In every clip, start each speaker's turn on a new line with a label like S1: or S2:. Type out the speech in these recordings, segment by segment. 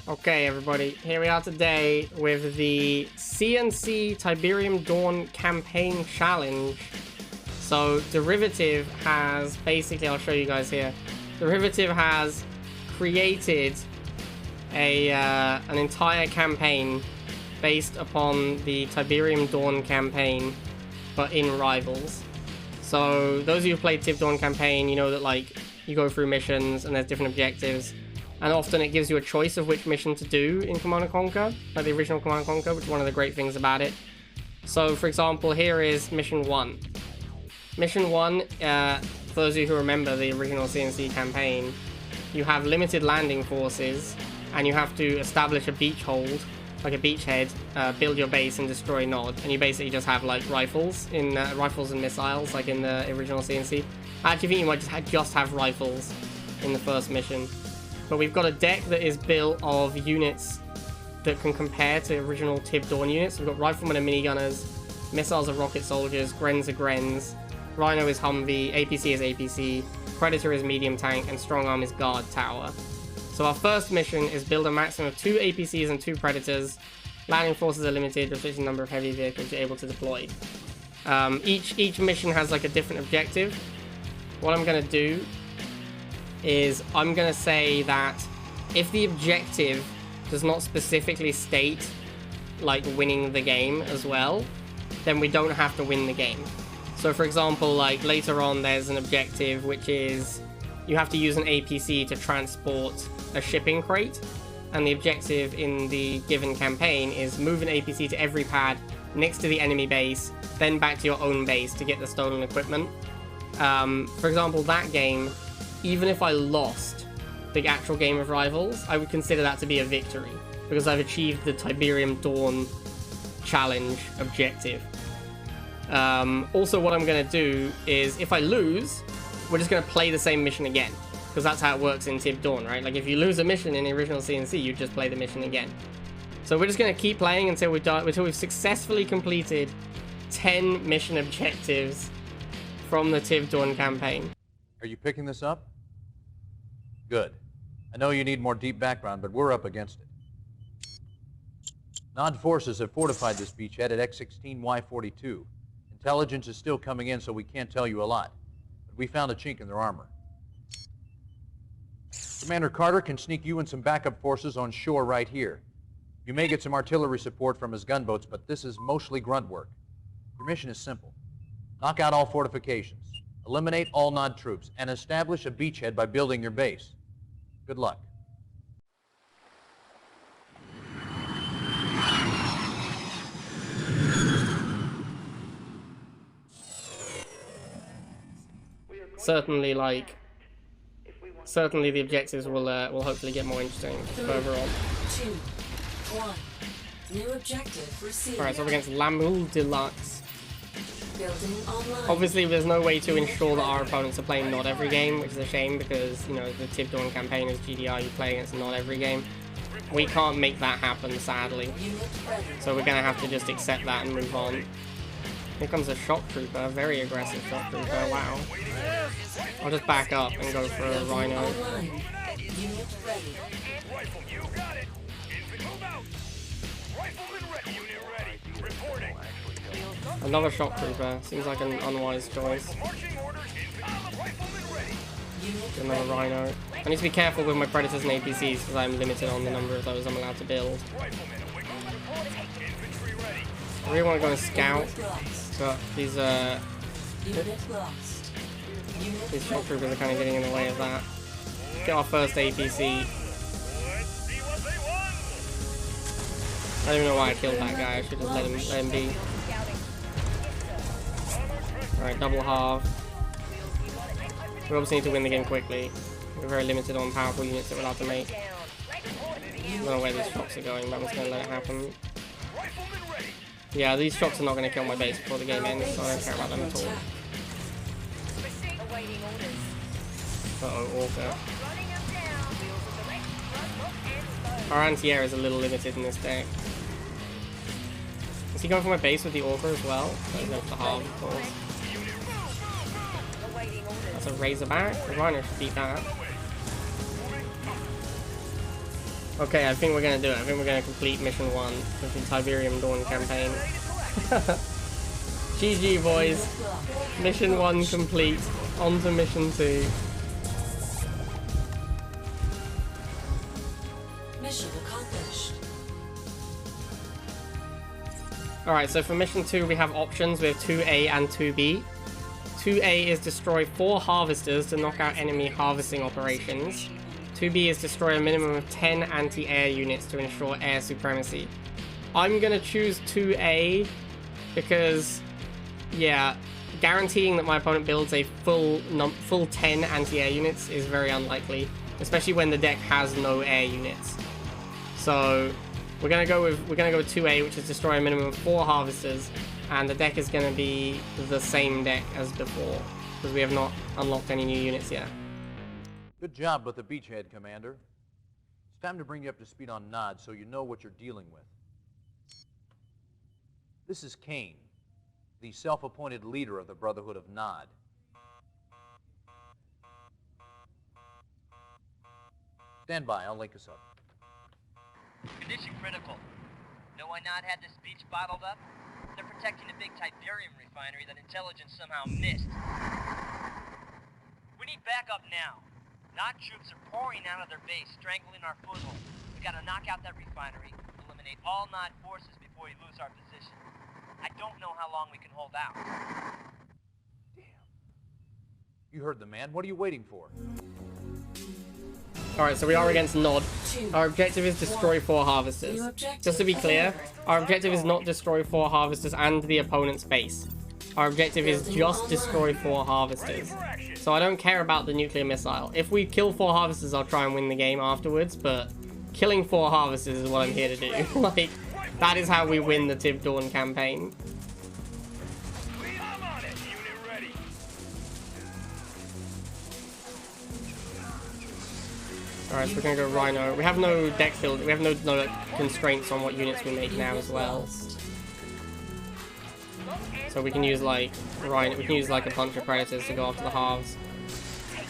S1: Okay, everybody, here we are today with the CNC Tiberian Dawn Campaign Challenge. So, Derivative has, basically, I'll show you guys here. Derivative has created an entire campaign based upon the Tiberian Dawn campaign, but in Rivals. So, those of you who played Tib Dawn campaign, you know that, like, you go through missions and there's different objectives. And often it gives you a choice of which mission to do in Command & Conquer, like the original Command & Conquer, which is one of the great things about it. So, for example, here is Mission 1. Mission 1, for those of you who remember the original CNC campaign, you have limited landing forces, and you have to establish a beach hold, like a beachhead, build your base and destroy Nod, and you basically just have like rifles and missiles, like in the original CNC. I actually think you might just have rifles in the first mission. But we've got a deck that is built of units that can compare to original Tib Dawn units. We've got Riflemen and Minigunners, Missiles are Rocket Soldiers, Grens are Grens, Rhino is Humvee, APC is APC, Predator is Medium Tank, and Strong Arm is Guard Tower. So our first mission is build a maximum of 2 APCs and 2 Predators. Landing forces are limited, restricted number of heavy vehicles you're able to deploy. Each mission has like a different objective. What I'm going to do is I'm going to say that if the objective does not specifically state like winning the game as well, then we don't have to win the game. So for example, like later on there's an objective which is you have to use an APC to transport a shipping crate, and the objective in the given campaign is move an APC to every pad next to the enemy base, then back to your own base to get the stolen equipment. For example, that game, even if I lost the actual game of Rivals, I would consider that to be a victory, because I've achieved the Tiberian Dawn challenge objective. Also, what I'm going to do is, if I lose, we're just going to play the same mission again, because that's how it works in Tib Dawn, right? Like, if you lose a mission in the original CNC, you just play the mission again. So we're just going to keep playing until we've successfully completed 10 mission objectives from the Tib Dawn campaign.
S2: Are you picking this up? Good. I know you need more deep background, but we're up against it. Nod forces have fortified this beachhead at X-16Y42. Intelligence is still coming in, so we can't tell you a lot. But we found a chink in their armor. Commander Carter can sneak you and some backup forces on shore right here. You may get some artillery support from his gunboats, but this is mostly grunt work. Your mission is simple. Knock out all fortifications. Eliminate all Nod troops, and establish a beachhead by building your base. Good luck.
S1: Certainly the objectives will hopefully get more interesting further on.
S3: 2, 1. New objective received.
S1: Alright, so we're against Lamul Deluxe.
S3: Building online.
S1: Obviously, there's no way to ensure that our opponents are playing not every game, which is a shame because, you know, the Tib Dawn campaign is GDR, you play against not every game. We can't make that happen, sadly. So we're going to have to just accept that and move on. Here comes a shock trooper, very aggressive shock trooper, wow. I'll just back up and go for a Rhino. Another shock trooper, seems like an unwise choice. Another Rhino. I need to be careful with my Predators and APCs because I'm limited on the number of those I'm allowed to build. I really want to go and scout, but these shock troopers are kind of getting in the way of that. Get our first APC. I don't even know why I killed that guy, I should just let him be. Alright, double half. We obviously need to win the game quickly. We're very limited on powerful units that we're allowed to make. I don't know where these shots are going, but I'm just going to let it happen. Yeah, these shots are not going to kill my base before the game ends, so I don't care about them at all. Uh-oh, Orca. Our anti-air is a little limited in this deck. Is he going for my base with the Orca as well? So he's going for the halve, of course. That's a Razorback. The Rhino should beat that. Okay, I think we're gonna do it. I think we're gonna complete mission 1 of the Tiberian Dawn campaign. GG, boys. Mission 1 complete. On to mission 2.
S3: Mission accomplished.
S1: Alright, so for mission 2 we have options. We have 2A and 2B. 2A is destroy 4 harvesters to knock out enemy harvesting operations. 2B is destroy a minimum of 10 anti-air units to ensure air supremacy. I'm gonna choose 2A because, yeah, guaranteeing that my opponent builds a full 10 anti-air units is very unlikely, especially when the deck has no air units. So we're gonna go with 2A, which is destroy a minimum of 4 harvesters, and the deck is gonna be the same deck as before because we have not unlocked any new units yet.
S2: Good job with the beachhead, Commander. It's time to bring you up to speed on Nod so you know what you're dealing with. This is Kane, the self-appointed leader of the Brotherhood of Nod. Stand by, I'll link us up.
S4: Condition critical. Know why Nod had this beach bottled up? They're protecting a big Tiberian refinery that intelligence somehow missed. We need backup now. Nod troops are pouring out of their base, strangling our foothold. We gotta knock out that refinery, eliminate all Nod forces before we lose our position. I don't know how long we can hold out.
S2: Damn. You heard the man. What are you waiting for?
S1: Alright, so we are against Nod. Our objective is destroy 4 harvesters. Just to be clear, our objective is not destroy 4 harvesters and the opponent's base. Our objective is just destroy 4 harvesters. So I don't care about the nuclear missile. If we kill 4 harvesters, I'll try and win the game afterwards, but killing 4 harvesters is what I'm here to do. Like, that is how we win the Tib Dawn campaign. Alright, so we're gonna go Rhino. We have no deck build, we have no constraints on what units we make now as well. So we can use like Rhino, we can use like a bunch of Predators to go after the halves.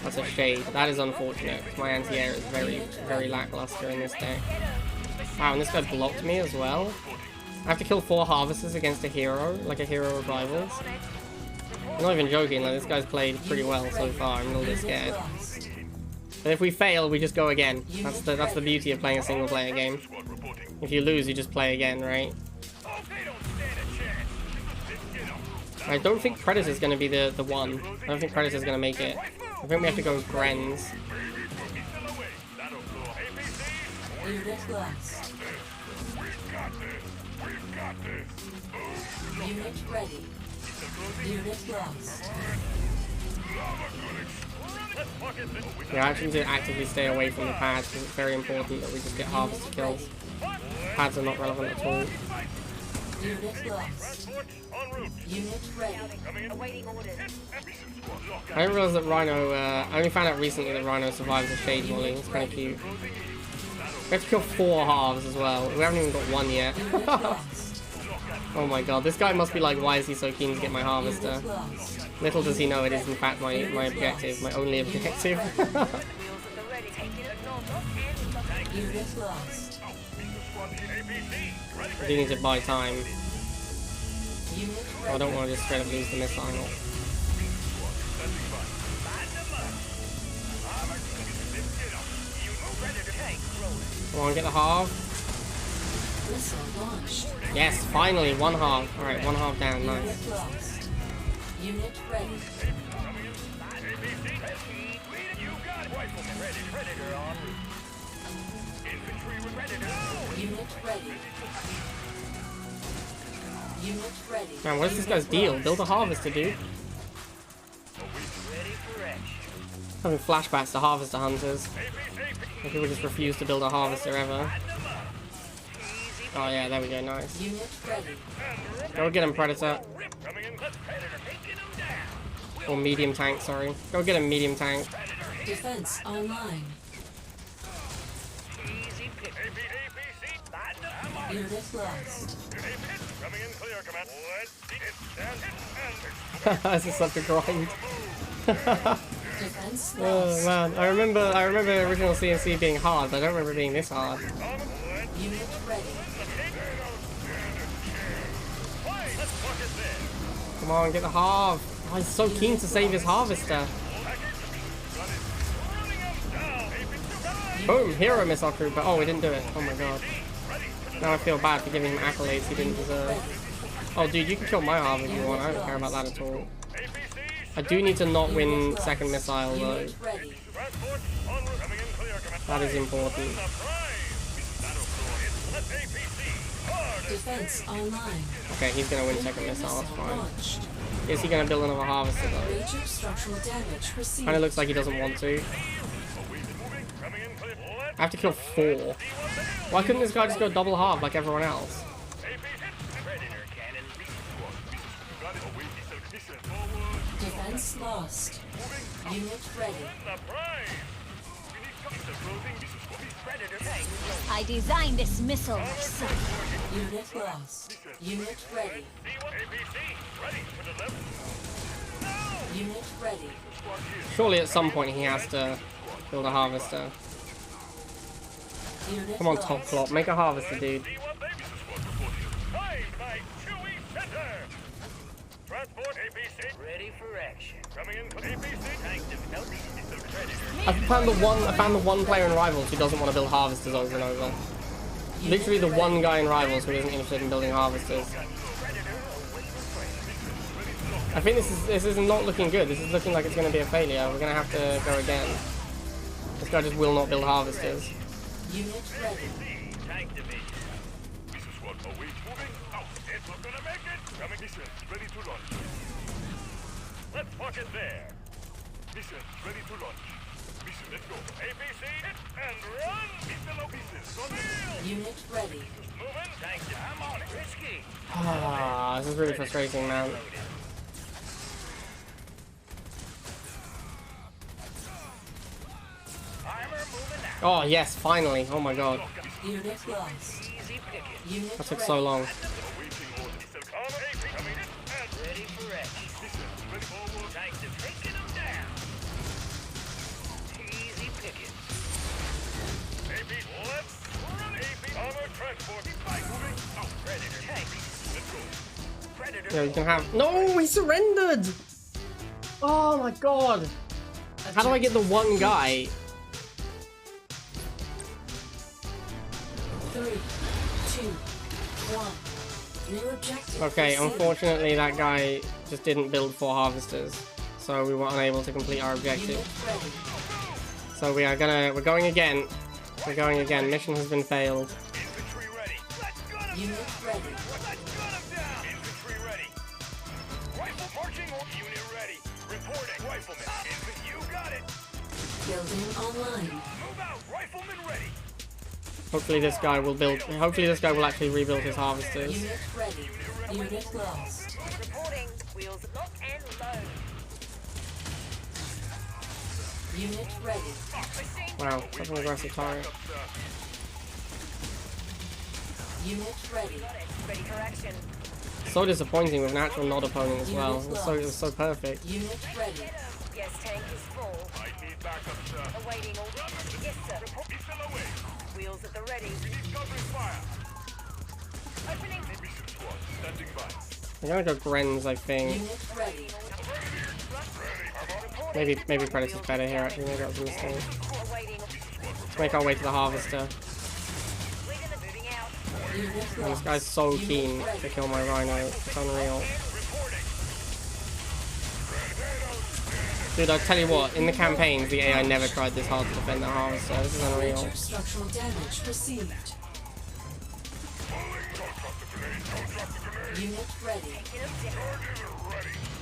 S1: That's a shade. That is unfortunate, because my anti-air is very, very lackluster in this deck. Wow, and this guy blocked me as well. I have to kill 4 harvesters against a hero, like a hero of rivals. I'm not even joking, like this guy's played pretty well so far. I'm a little bit scared. But if we fail, we just go again. That's the beauty of playing a single player game. If you lose, you just play again, right? I don't think Predator's gonna be the one. I don't think Predator's gonna make it. I think we have to go with Grens.
S3: Unit lost. Unit ready. Unit lost.
S1: Yeah, I actually need to actively stay away from the pads because it's very important that we just get harvester kills. Pads are not relevant at all.
S3: Unit lost. Unit ready.
S1: I didn't realize that Rhino, I only found out recently that Rhino survives a shade volley. It's kind of cute. We have to kill 4 halves as well. We haven't even got 1 yet. Oh my god, this guy must be like, why is he so keen to get my harvester? Little does he know it is in fact my objective, my only objective.
S3: Unit lost.
S1: I do need to buy time.
S3: Unit
S1: I don't want to just straight up lose the missile. Come on, get the half.
S3: missile launched.
S1: Yes, finally, 1 half. Alright, 1 half down, nice.
S3: Unit lost. Unit ready. Unit ready. Unit ready.
S1: Man, what is this guy's deal? Build a harvester, dude. Having flashbacks to harvester hunters. And people just refuse to build a harvester ever. Oh yeah, there we go, nice.
S3: Unit ready.
S1: Go get him, Predator. Or medium tank, sorry. Go get him, medium tank.
S3: Defense online. Unit lost.
S1: This is such a grind.
S3: Defense Defense
S1: Oh
S3: lost.
S1: man, I remember original CNC being hard, but I don't remember it being this hard.
S3: Unit ready.
S1: Come on, get the halve. Oh, he's so keen to save his harvester. Boom, hero missile trooper. Oh, we didn't do it. Oh my god. Now I feel bad for giving him accolades he didn't deserve. Oh dude, you can kill my halve if you want. I don't care about that at all. I do need to not win second missile though.
S3: Unit ready.
S1: That is important.
S3: Defense online.
S1: Okay, he's gonna win second missile, that's
S3: Missile
S1: fine.
S3: launched.
S1: Is he gonna build another harvester though?
S3: Major structural damage received.
S1: Kinda looks like he doesn't want to. I have to kill 4. Why couldn't this guy just go double half like everyone else?
S3: Defense lost. Unit ready.
S5: I designed this missile myself.
S3: Unit lost. Unit ready. Unit ready.
S1: Surely at some point he has to build a harvester.
S3: Unit
S1: Come on,
S3: lost.
S1: top clock, make a harvester, dude.
S4: Ready for action.
S1: I found the one player in Rivals who doesn't want to build harvesters over and over. Literally the one guy in Rivals who isn't interested in building harvesters. I think this is not looking good. This is looking like it's going to be a failure. We're going to have to go again. This guy just will not build harvesters.
S3: Unit ready.
S4: Tank division.
S6: Ready to launch. Let's park it there. Mission ready to launch. Mission, let's go. APC, hit and run. Mission, no pieces. On the field.
S3: Unit ready.
S6: Moving.
S4: Tank division. I'm on it. Risky.
S1: Ah, this is really frustrating, man.
S4: Armor moving out.
S1: Oh yes, finally. Oh my god.
S3: Unit lost.
S4: Easy picking.
S3: Unit
S1: That took
S3: ready.
S1: so long.
S6: Awaiting orders. Missile coming. AP coming in and
S4: Ready for action.
S6: mission ready forward.
S4: Tank division. Taking them down. Easy picking.
S6: AP, let's run. AP armor transport. Fight moving. Out.
S4: Predator tank.
S6: Let's go.
S4: Predator.
S1: Yeah, you can have. No, he surrendered. Oh my god. How do I get the one guy?
S3: 3, 2, 1. New objective.
S1: Okay,
S3: received.
S1: unfortunately that guy just didn't build 4 harvesters, so we were unable to complete our objective.
S3: Unit ready.
S1: So we're going again. We're going again. Mission has been failed.
S6: Infantry ready. Let's gun him
S3: Unit
S6: down.
S3: ready.
S6: Let's gun him down. Infantry ready. Rifle marching or unit ready. Reporting. Rifleman. You got it.
S3: Building online.
S6: Move out. Rifleman ready.
S1: Hopefully this guy will build. Hopefully this guy will actually rebuild his harvesters.
S3: Unit ready. Unit lost.
S4: Reporting. Wheels lock and load.
S3: Unit ready.
S1: Wow, such an aggressive turret.
S3: Unit ready.
S4: Ready for action.
S1: So disappointing with an actual nod opponent as well. It was so perfect.
S3: Unit ready.
S4: Yes, tank is full.
S6: I need backup, sir.
S4: Awaiting orders. Yes, sir.
S6: Missile away.
S4: Wheels at the ready.
S6: We need covering fire.
S4: Opening.
S6: Mission squad standing by.
S1: I'm gonna go Grenz, I think.
S3: Unit ready.
S1: Maybe Predator's better here actually. Maybe that was a mistake.
S4: Awaiting.
S1: Let's make our way to the harvester.
S4: Leaving and moving out.
S3: Unit
S1: And this
S3: lost.
S1: guy's so keen to kill my rhino. It's unreal. Dude, I'll tell you what, in the campaigns, the AI never tried this hard to defend the harvester. This is unreal.
S3: Major structural damage received. Unit ready.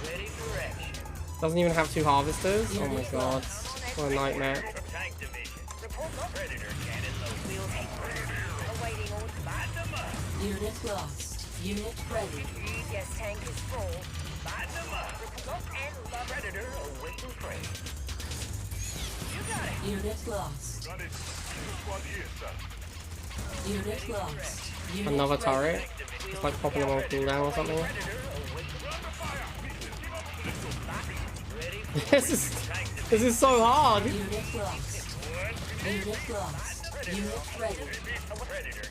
S4: Ready for action.
S1: Doesn't even have 2 harvesters? Oh my god. What a nightmare.
S4: Tank division. Report Predator cannon load. Wheels awaiting orders. Light them up.
S3: Unit lost. Unit ready.
S4: Yes, tank is full. Light them up. Lock and load. Predator awaiting prey. You got it.
S3: Unit lost.
S6: Got it. Mission squad here, sir.
S3: Unit lost. Unit
S1: Another
S3: ready.
S1: turret? It's like popping them on cooldown or something.
S4: Predator awaiting.
S1: This is...
S4: Tank
S1: This is so hard.
S3: Unit lost. Unit lost. Unit ready.
S6: Predator.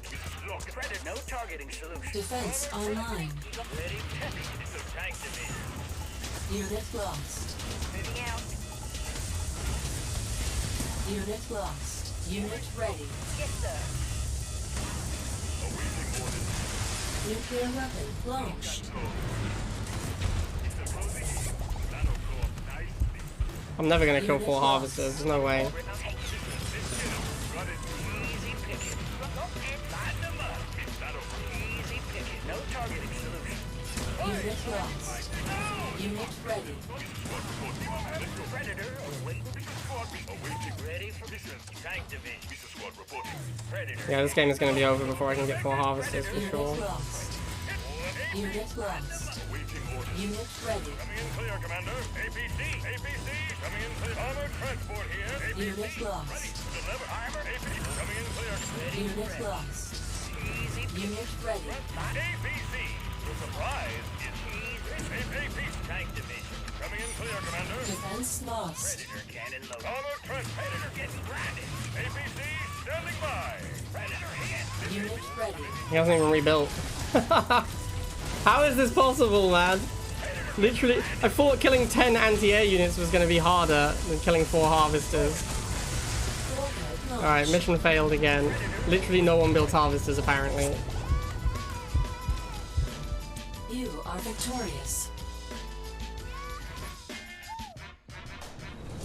S6: Look, Predator. No targeting solution.
S3: Defense online.
S6: Ready. It's a tank division.
S3: Unit lost.
S4: Moving out.
S3: Unit lost. Unit ready.
S4: Yes, sir.
S6: Awaiting orders.
S3: Nuclear weapon launched.
S6: It's a closing in. That'll go up nicely.
S1: I'm never gonna kill 4 harvesters. There's no way.
S6: Got it.
S4: Easy picking.
S6: Line them up. That'll
S4: Easy picking. No targeting solution.
S3: Unit lost. Unit ready.
S6: Predator awaiting. Awaiting.
S4: Ready for
S6: Mission. Tank division. Missile squad reporting. Predator.
S1: Yeah, this game is gonna be over before I can get 4 harvesters for
S3: Unit
S1: sure.
S3: lost. Unit lost.
S6: Awaiting orders.
S3: Unit ready.
S6: Coming in clear, Commander. APC. APC. Coming in clear. Armored transport here. APC.
S3: Unit lost.
S6: Deliver. Armor. APC. Coming in clear.
S3: Unit lost. Unit ready.
S6: APC. The surprise is APC. Tank division. Coming in clear, Commander.
S3: Defense lost.
S6: Predator cannon loaded. Armor Predator getting grounded. APC standing by. Predator hit.
S3: Unit ready.
S1: He hasn't even rebuilt. How is this possible, man? Literally, I thought killing 10 anti-air units was going to be harder than killing 4 harvesters.
S3: Orca
S1: Alright,
S3: launched.
S1: mission failed again. Literally no one built harvesters, apparently.
S3: You are victorious.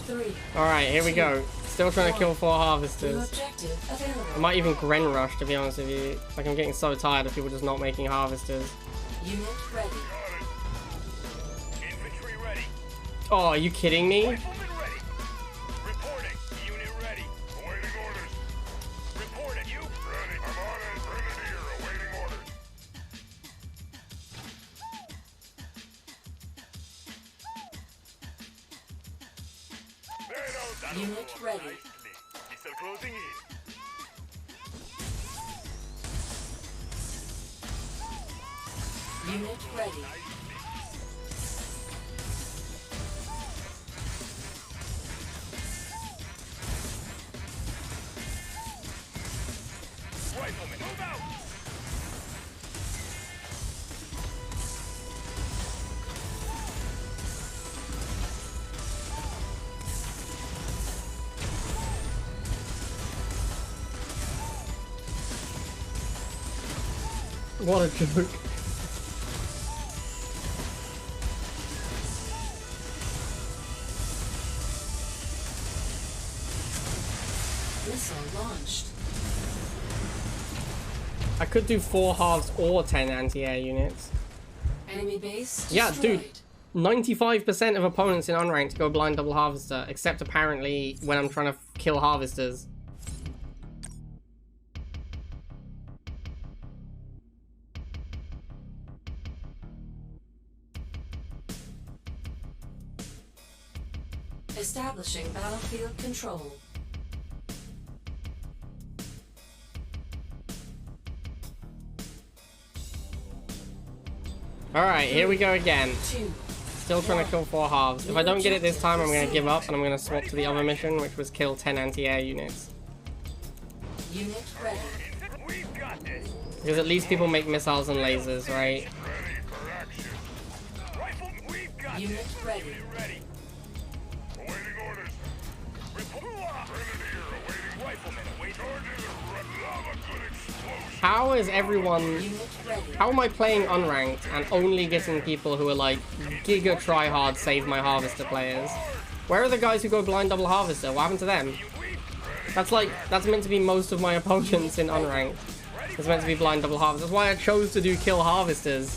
S3: 3.
S1: Alright, here we go. Still trying to kill 4
S3: New
S1: harvesters.
S3: objective
S1: I
S3: available.
S1: might even Gren Rush, to be honest with you. Like, I'm getting so tired of people just not making harvesters.
S3: Unit ready.
S6: Infantry ready.
S1: Oh, are you kidding me?
S6: Riflemen ready. Reporting. Unit ready. Awaiting orders. Reporting. You ready. I'm on it. Grenadier awaiting orders.
S3: Unit ready.
S6: Missile closing in.
S3: Unit ready.
S6: Riflemen, move out.
S1: What a joke.
S3: Missile launched.
S1: I could do 4 halves or 10 anti-air units.
S3: Enemy base
S1: Yeah,
S3: destroyed.
S1: dude. 95% of opponents in unranked go blind double harvester, except apparently when I'm trying to kill harvesters.
S3: Establishing battlefield control.
S1: Alright, here we go again.
S3: 2.
S1: Still trying to kill 4 halves. If I don't get it this time, I'm going to give up and I'm going to swap to the other mission, which was kill 10 anti-air units.
S3: Unit ready.
S6: We've got this.
S1: Because at least people make missiles and lasers, right?
S6: Ready for action. Rifle, we've got
S3: Unit
S6: this.
S3: ready.
S6: Unit ready. Awaiting orders. Grenadier awaiting. Riflemen awaiting. Charges lava good explosion.
S1: How is everyone...
S3: Unit ready.
S1: How am I playing unranked and only getting people who are like giga tryhard save my harvester players? Where are the guys who go blind double harvester? What happened to them? That's meant to be most of my opponents in unranked. It's meant to be blind double harvester. That's why I chose to do kill harvesters.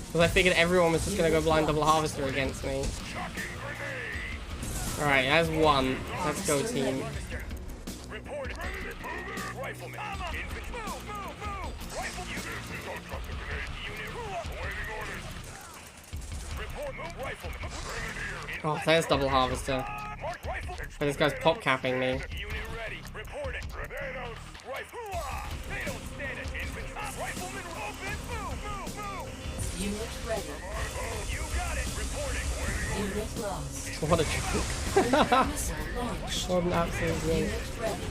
S1: Because I figured everyone was just gonna go blind double harvester against me. Alright, there's one. Let's go, team.
S6: Report. Riflemen. Infantry. Move. Rifle. Don't drop the grenade. Unit. Awaiting orders. Report. Move. Riflemen. Grenadier.
S1: Oh, there's double harvester.
S6: Mark rifle.
S1: But this guy's pop capping me.
S6: Unit ready. Reporting. Grenadiers. Rifle. They don't stand it. Infantry. Riflemen. Open. Move.
S3: Unit ready.
S6: You got it. Reporting.
S3: Unit lost.
S1: What a joke.
S3: Missile launched.
S1: What an absolute joke.
S3: Unit ready.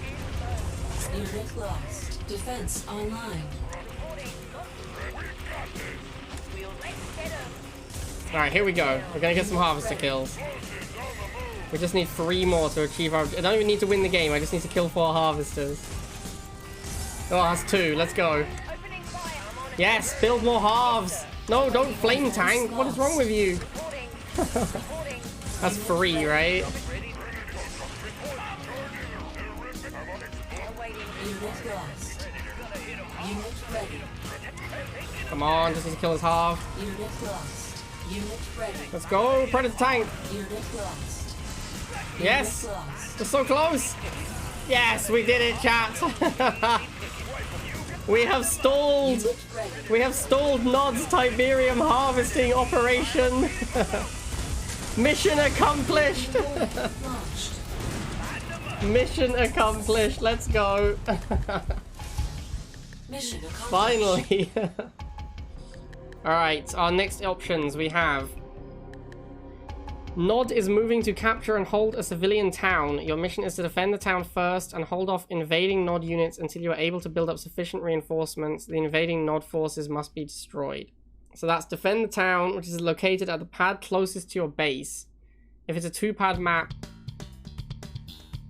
S3: Unit lost. Defense online.
S1: Alright, here we go. We're gonna get some harvester kills. We just need 3 more to achieve our... I don't even need to win the game, I just need to kill 4 harvesters. Oh, that's 2. Let's go. Yes, build more halves. No, don't flame tank. What is wrong with you? That's 3, right?
S3: Unit lost. Unit ready.
S1: Come on, just need to kill his half.
S3: Unit lost. Unit ready.
S1: Let's go, Predator tank.
S3: Unit lost.
S1: Yes,
S3: Unit lost.
S1: we're so close. Yes, we did it, chat. We have stalled.
S3: Unit ready.
S1: We have stalled Nod's Tiberium harvesting operation. Mission accomplished.
S3: Launched.
S1: Mission accomplished. Let's go.
S3: Mission accomplished.
S1: Finally. Alright, our next options we have. Nod is moving to capture and hold a civilian town. Your mission is to defend the town first and hold off invading Nod units until you are able to build up sufficient reinforcements. The invading Nod forces must be destroyed. So that's defend the town, which is located at the pad closest to your base. If it's a 2-pad map,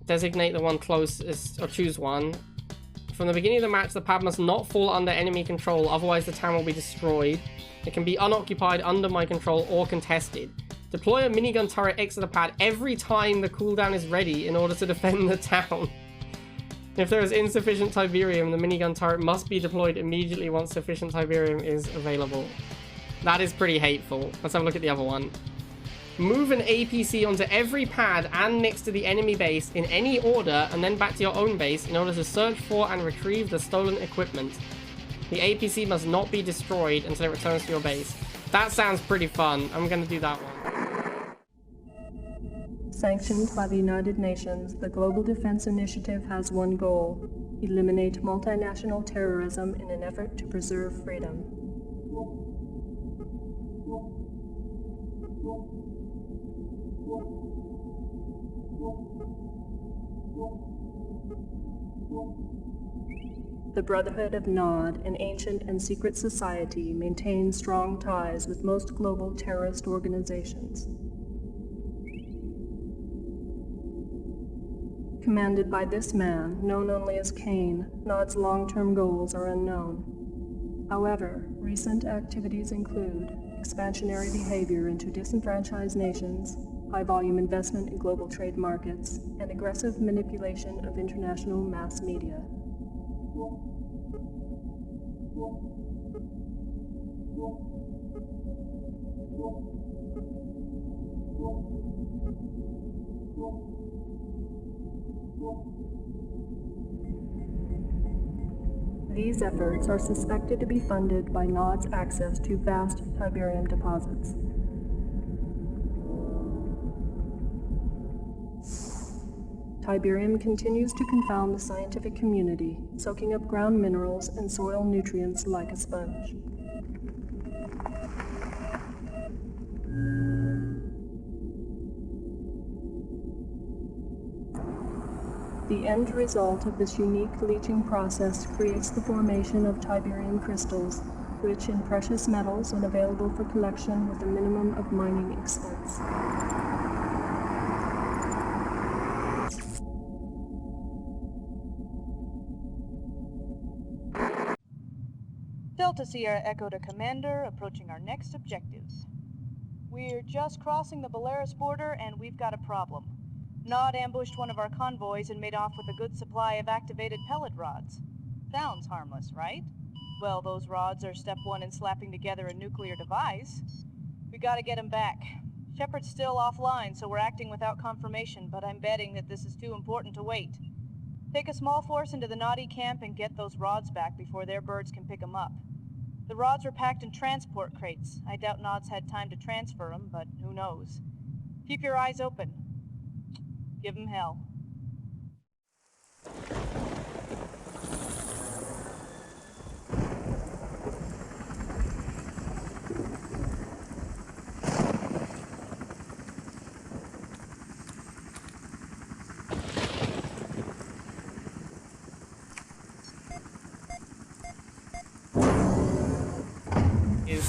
S1: designate the one closest, or choose one. From the beginning of the match, the pad must not fall under enemy control, otherwise the town will be destroyed. It can be unoccupied, under my control, or contested. Deploy a minigun turret X to the pad every time the cooldown is ready in order to defend the town. If there is insufficient Tiberium, the minigun turret must be deployed immediately once sufficient Tiberium is available. That is pretty hateful. Let's have a look at the other one. Move an APC onto every pad and next to the enemy base in any order and then back to your own base in order to search for and retrieve the stolen equipment. The APC must not be destroyed until it returns to your base. That sounds pretty fun. I'm gonna do that one.
S7: Sanctioned by the United Nations, the Global Defense Initiative has one goal: eliminate multinational terrorism in an effort to preserve freedom. The Brotherhood of Nod, an ancient and secret society, maintains strong ties with most global terrorist organizations. Commanded by this man, known only as Kane, Nod's long-term goals are unknown. However, recent activities include expansionary behavior into disenfranchised nations, high-volume investment in global trade markets, and aggressive manipulation of international mass media. These efforts are suspected to be funded by Nod's access to vast Tiberium deposits. Tiberium continues to confound the scientific community, soaking up ground minerals and soil nutrients like a sponge. The end result of this unique leaching process creates the formation of Tiberium crystals, rich in precious metals and available for collection with a minimum of mining expense.
S8: Delta Sierra Echo to Commander, approaching our next objectives. We're just crossing the Belarus border and we've got a problem. Nod ambushed one of our convoys and made off with a good supply of activated pellet rods. Sounds harmless, right? Well, those rods are step 1 in slapping together a nuclear device. We gotta get him back. Shepard's still offline, so we're acting without confirmation, but I'm betting that this is too important to wait. Take a small force into the Noddy camp and get those rods back before their birds can pick them up. The rods were packed in transport crates. I doubt Nod's had time to transfer them, but who knows. Keep your eyes open. Give him hell.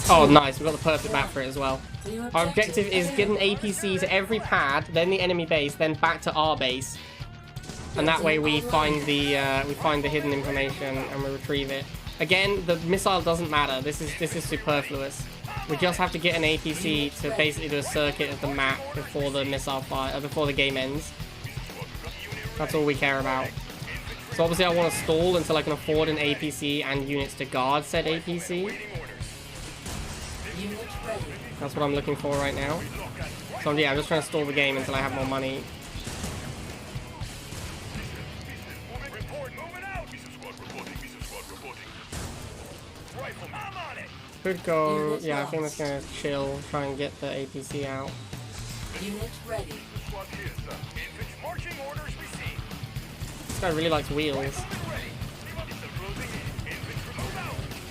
S1: Oh, nice. We've got the perfect map for it as well. Our objective is get an APC to every pad, then the enemy base, then back to our base. And that way we find the hidden information and we retrieve it. Again, the missile doesn't matter. This is superfluous. We just have to get an APC to basically do a circuit of the map before the missile fire, before the game ends. That's all we care about. So obviously I want to stall until I can afford an APC and units to guard said APC. That's what I'm looking for right now. So yeah, I'm just trying to stall the game until I have more money. Could go, yeah, I think that's gonna chill, try and get the APC out.
S3: Unit ready.
S1: This guy really likes wheels.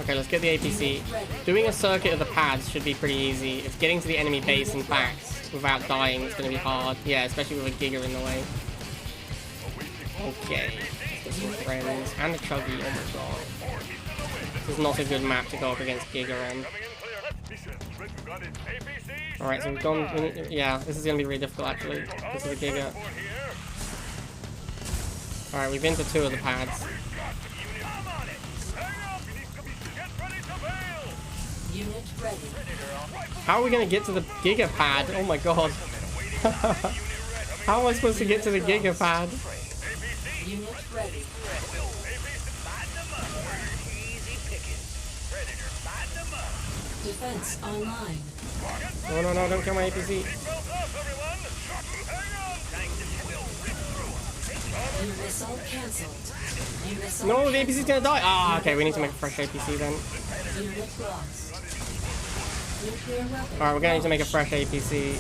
S1: Okay, let's get the APC. Doing a circuit of the pads should be pretty easy. It's getting to the enemy base and back without dying. It's going to be hard. Yeah, especially with a Giga in the way. Okay. Let's get some friends. And a Chuggy. Oh my god. This is not a good map to go up against Giga on. Alright, so we've gone... Yeah, this is going to be really difficult actually. This is a Giga. Alright, we've been to 2 of the pads.
S3: Unit ready.
S1: How are we going to get to the Giga pad? Oh my god. How am I supposed to get to the Giga pad?
S3: Unit ready. Defense online.
S1: No, no, no, don't kill my APC.
S3: New missile cancelled. New missile
S1: No, the APC's gonna die. Ah, okay, we need to make a fresh APC then.
S3: unit lost. Nuclear weapon.
S1: Alright, we're gonna need to make a fresh APC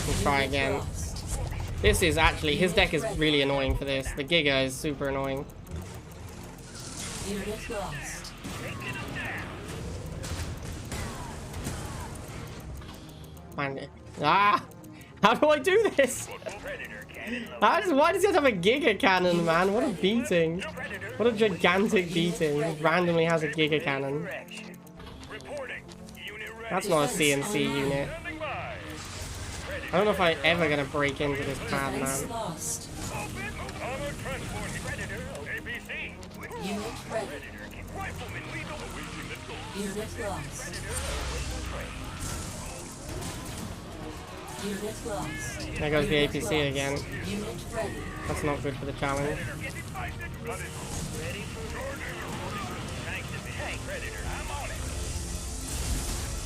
S1: and try again.
S3: Lost.
S1: This is actually, his deck is really annoying for this. The Giga is super annoying.
S3: Unit lost.
S1: Find it. Ah! How do I do this? Why does he have to have a Giga cannon, man? What a beating. What a gigantic beating. He randomly has a Giga cannon. That's not a CNC unit. I don't know if I'm ever gonna break into this pad,
S3: Defense
S1: man.
S3: lost. Unit ready. Unit lost. Unit lost.
S1: There goes the APC again.
S3: Unit ready.
S1: That's not good for the challenge.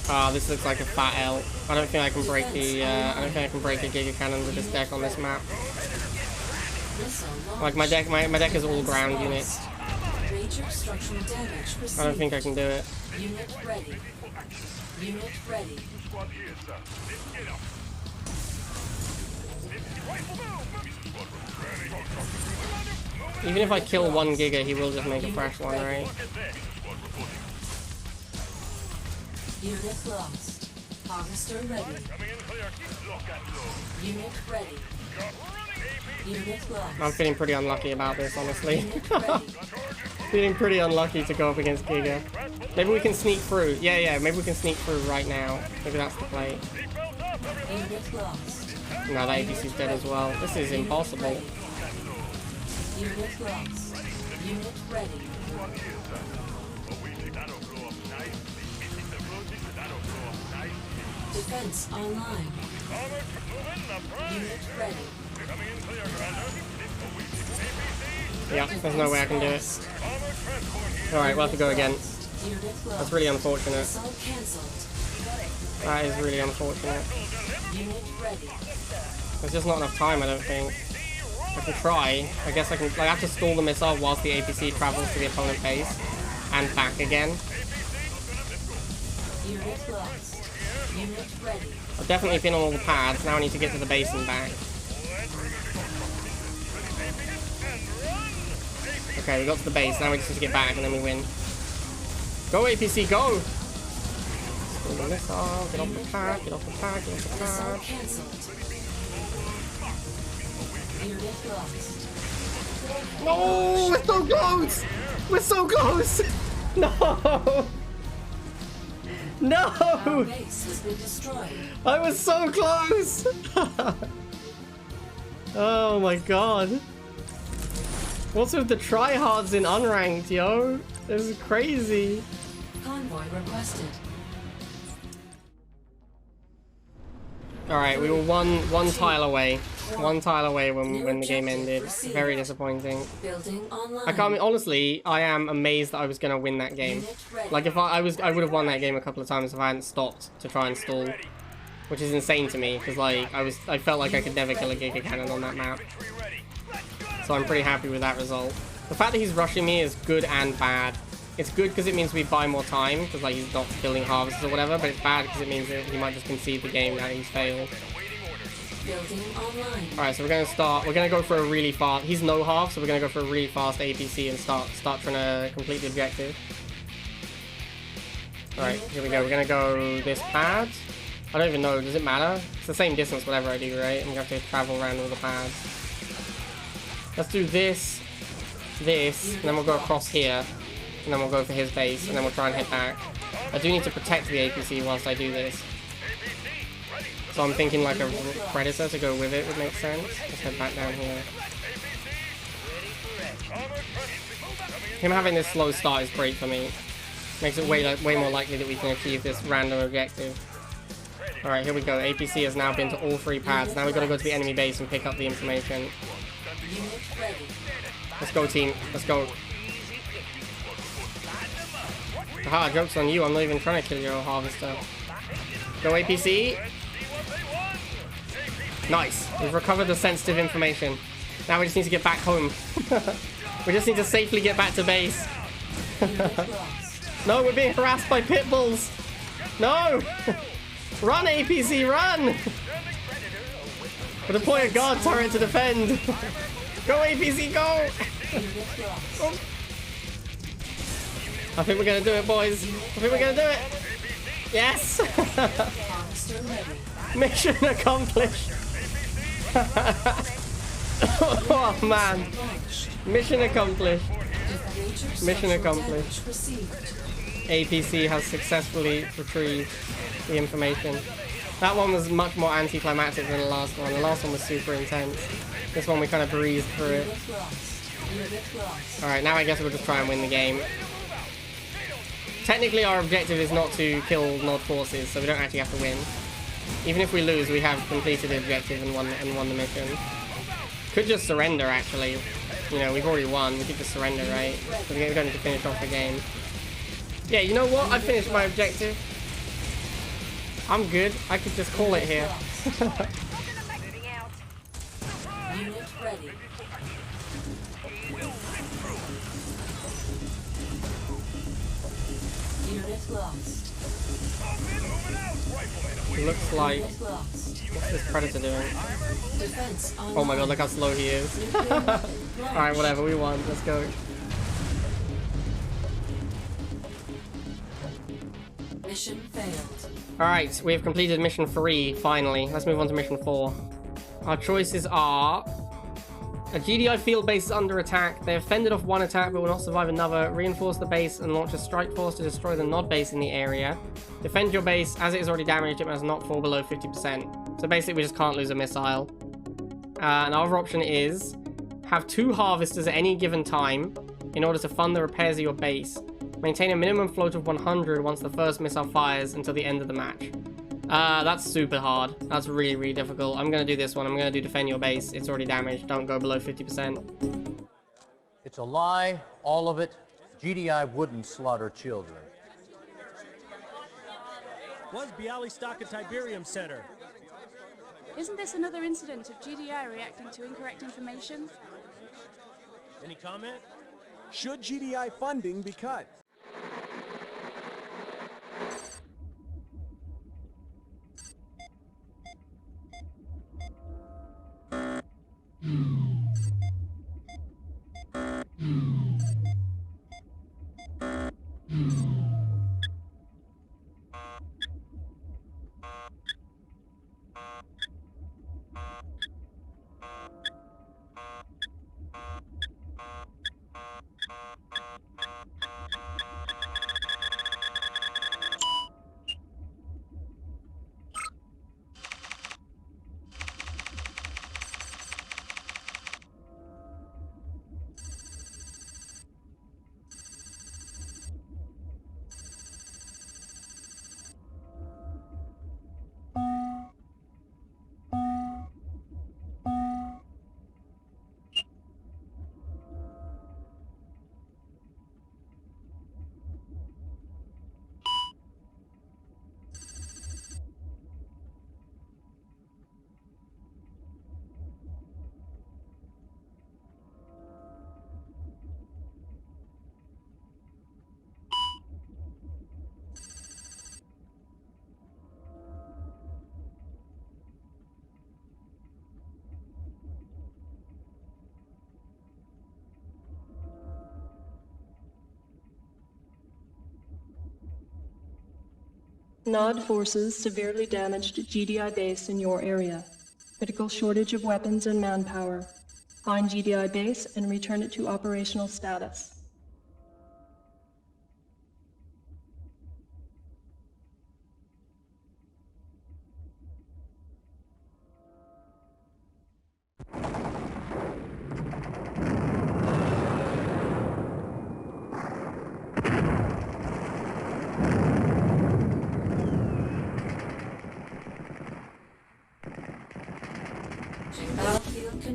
S1: Oh, this looks like a fat L. I don't think I can break the Giga Cannon with this deck on this map.
S3: Missile
S1: Like my deck is all ground units.
S3: Major structural damage received.
S1: I don't think I can do it.
S3: Unit ready. Unit ready.
S1: Even if I kill 1 Giga, he will just make a fresh one, right?
S3: Unit lost. Harvester ready. Unit ready. Unit lost.
S1: I'm feeling pretty unlucky about this, honestly.
S3: Unit ready.
S1: Feeling pretty unlucky to go up against Giga. Maybe we can sneak through. Yeah, maybe we can sneak through right now. Maybe that's the play.
S3: Unit lost.
S1: No, that APC's dead as well. This is impossible.
S3: Unit lost. Unit ready. Defense online. Unit ready.
S1: Yeah, there's no way I can do it. Alright, we'll have to go again.
S3: Unit lost.
S1: That's really unfortunate.
S3: Missile cancelled.
S1: That is really unfortunate.
S3: Unit ready.
S1: There's just not enough time, I don't think. I can try. I guess I can. Like, I have to stall the missile whilst the APC travels to the opponent base and back again.
S3: Unit lost. Unit ready.
S1: I've definitely been on all the pads. Now I need to get to the base and back. Okay, we got to the base. Now we just need to get back and then we win. Go APC, go! Stall the missile. Get off the pad. Get off the pad. Get off the
S3: Missile
S1: pad.
S3: cancelled. Unit lost.
S1: No, we're so close! We're so close! No! No!
S3: Our base has been destroyed.
S1: I was so close! Oh my god. What's with the tryhards in unranked, yo? This is crazy.
S3: Convoy requested.
S1: Alright, we were one tile away. One tile away when the game ended. Very disappointing.
S3: Building online.
S1: I can't, honestly, I am amazed that I was gonna win that game. Like, if I would have won that game a couple of times if I hadn't stopped to try and stall. Which is insane to me, because like, I felt like I could never kill a Giga Cannon on that map. So I'm pretty happy with that result. The fact that he's rushing me is good and bad. It's good because it means we buy more time, because like he's not killing harvests or whatever, but it's bad because it means that he might just concede the game now he's failed. Alright, so we're gonna go for a really fast, he's no half, so we're gonna go for a really fast APC and start trying to complete the objective. Alright, here we go, we're gonna go this pad. I don't even know, does it matter? It's the same distance whatever I do, right? I'm gonna have to travel around all the pads. Let's do this, and then we'll go across here, and then we'll go for his base, and then we'll try and hit back. I do need to protect the APC whilst I do this. So I'm thinking like a Predator to go with it would make sense. Let's head back down here. Him having this slow start is great for me. Makes it way more likely that we can achieve this random objective. Alright, here we go. APC has now been to all 3 pads. Now we've got to go to the enemy base and pick up the information. Let's go, team. Let's go. Haha, joke's on you. I'm not even trying to kill your harvester. Go, APC. Nice. We've recovered the sensitive information. Now we just need to get back home. We just need to safely get back to base. No, we're being harassed by pit bulls. No! Run, APC, run! We'll deploy a guard turret to defend. Go, APC, go! Oh. I think we're gonna do it, boys. I think we're gonna do it. Yes! Mission accomplished. Oh man. Mission accomplished. Mission accomplished. APC has successfully retrieved the information. That one was much more anticlimactic than the last one. The last one was super intense. This one we kind of breezed through it. Alright, now I guess we'll just try and win the game. Technically our objective is not to kill Nod forces, so we don't actually have to win. Even if we lose, we have completed the objective and won the mission. Could just surrender, actually. You know, we've already won. We could just surrender, right? We don't need to finish off the game. Yeah, you know what? I finished my objective. I'm good. I could just call it here.
S3: Unit ready. Unit lost.
S1: It looks like... What's this Predator doing? Oh my god, look how slow he is. Alright, whatever, we won. Let's go.
S3: Mission failed.
S1: Alright, we have completed mission 3, finally. Let's move on to mission 4. Our choices are... A GDI field base is under attack. They have fended off one attack but will not survive another. Reinforce the base and launch a strike force to destroy the Nod base in the area. Defend your base. As it is already damaged, it must not fall below 50%. So basically we just can't lose a missile. Another option is... Have 2 harvesters at any given time in order to fund the repairs of your base. Maintain a minimum float of 100 once the first missile fires until the end of the match. That's super hard. That's really, really difficult. I'm gonna do this one. I'm gonna do defend your base. It's already damaged. Don't go below 50%.
S2: It's a lie, all of it. GDI wouldn't slaughter children.
S9: Was Bialystok a Tiberium center?
S10: Isn't this another incident of GDI reacting to incorrect information?
S9: Any comment?
S11: Should GDI funding be cut?
S7: Nod forces severely damaged GDI base in your area. Critical shortage of weapons and manpower. Find GDI base and return it to operational status.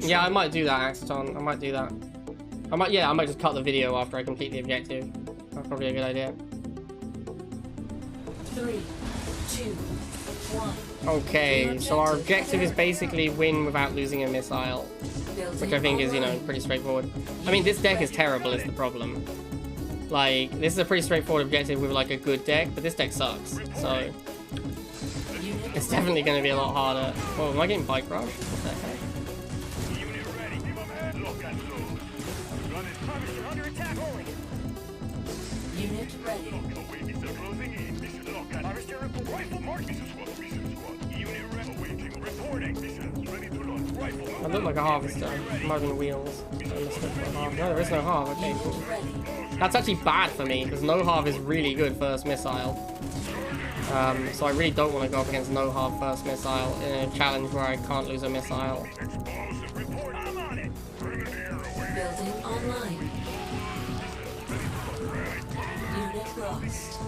S1: Yeah, I might do that, Axton. I might do that. I might just cut the video after I complete the objective. That's probably a good idea.
S3: 3, 2, 1.
S1: Okay, so our objective is basically win without losing a missile, which I think is, you know, pretty straightforward. I mean, this deck is terrible is the problem. Like, this is a pretty straightforward objective with, like, a good deck, but this deck sucks, so it's definitely going to be a lot harder. Whoa, am I getting bike rush? What the heck?
S3: Unit ready.
S1: I look like a harvester. I'm having wheels. No, there is no harv. Okay, cool. That's actually bad for me, because no harv is really good first missile. So I really don't want to go up against no harv first missile in a challenge where I can't lose a missile.
S3: Building online. Unit lost.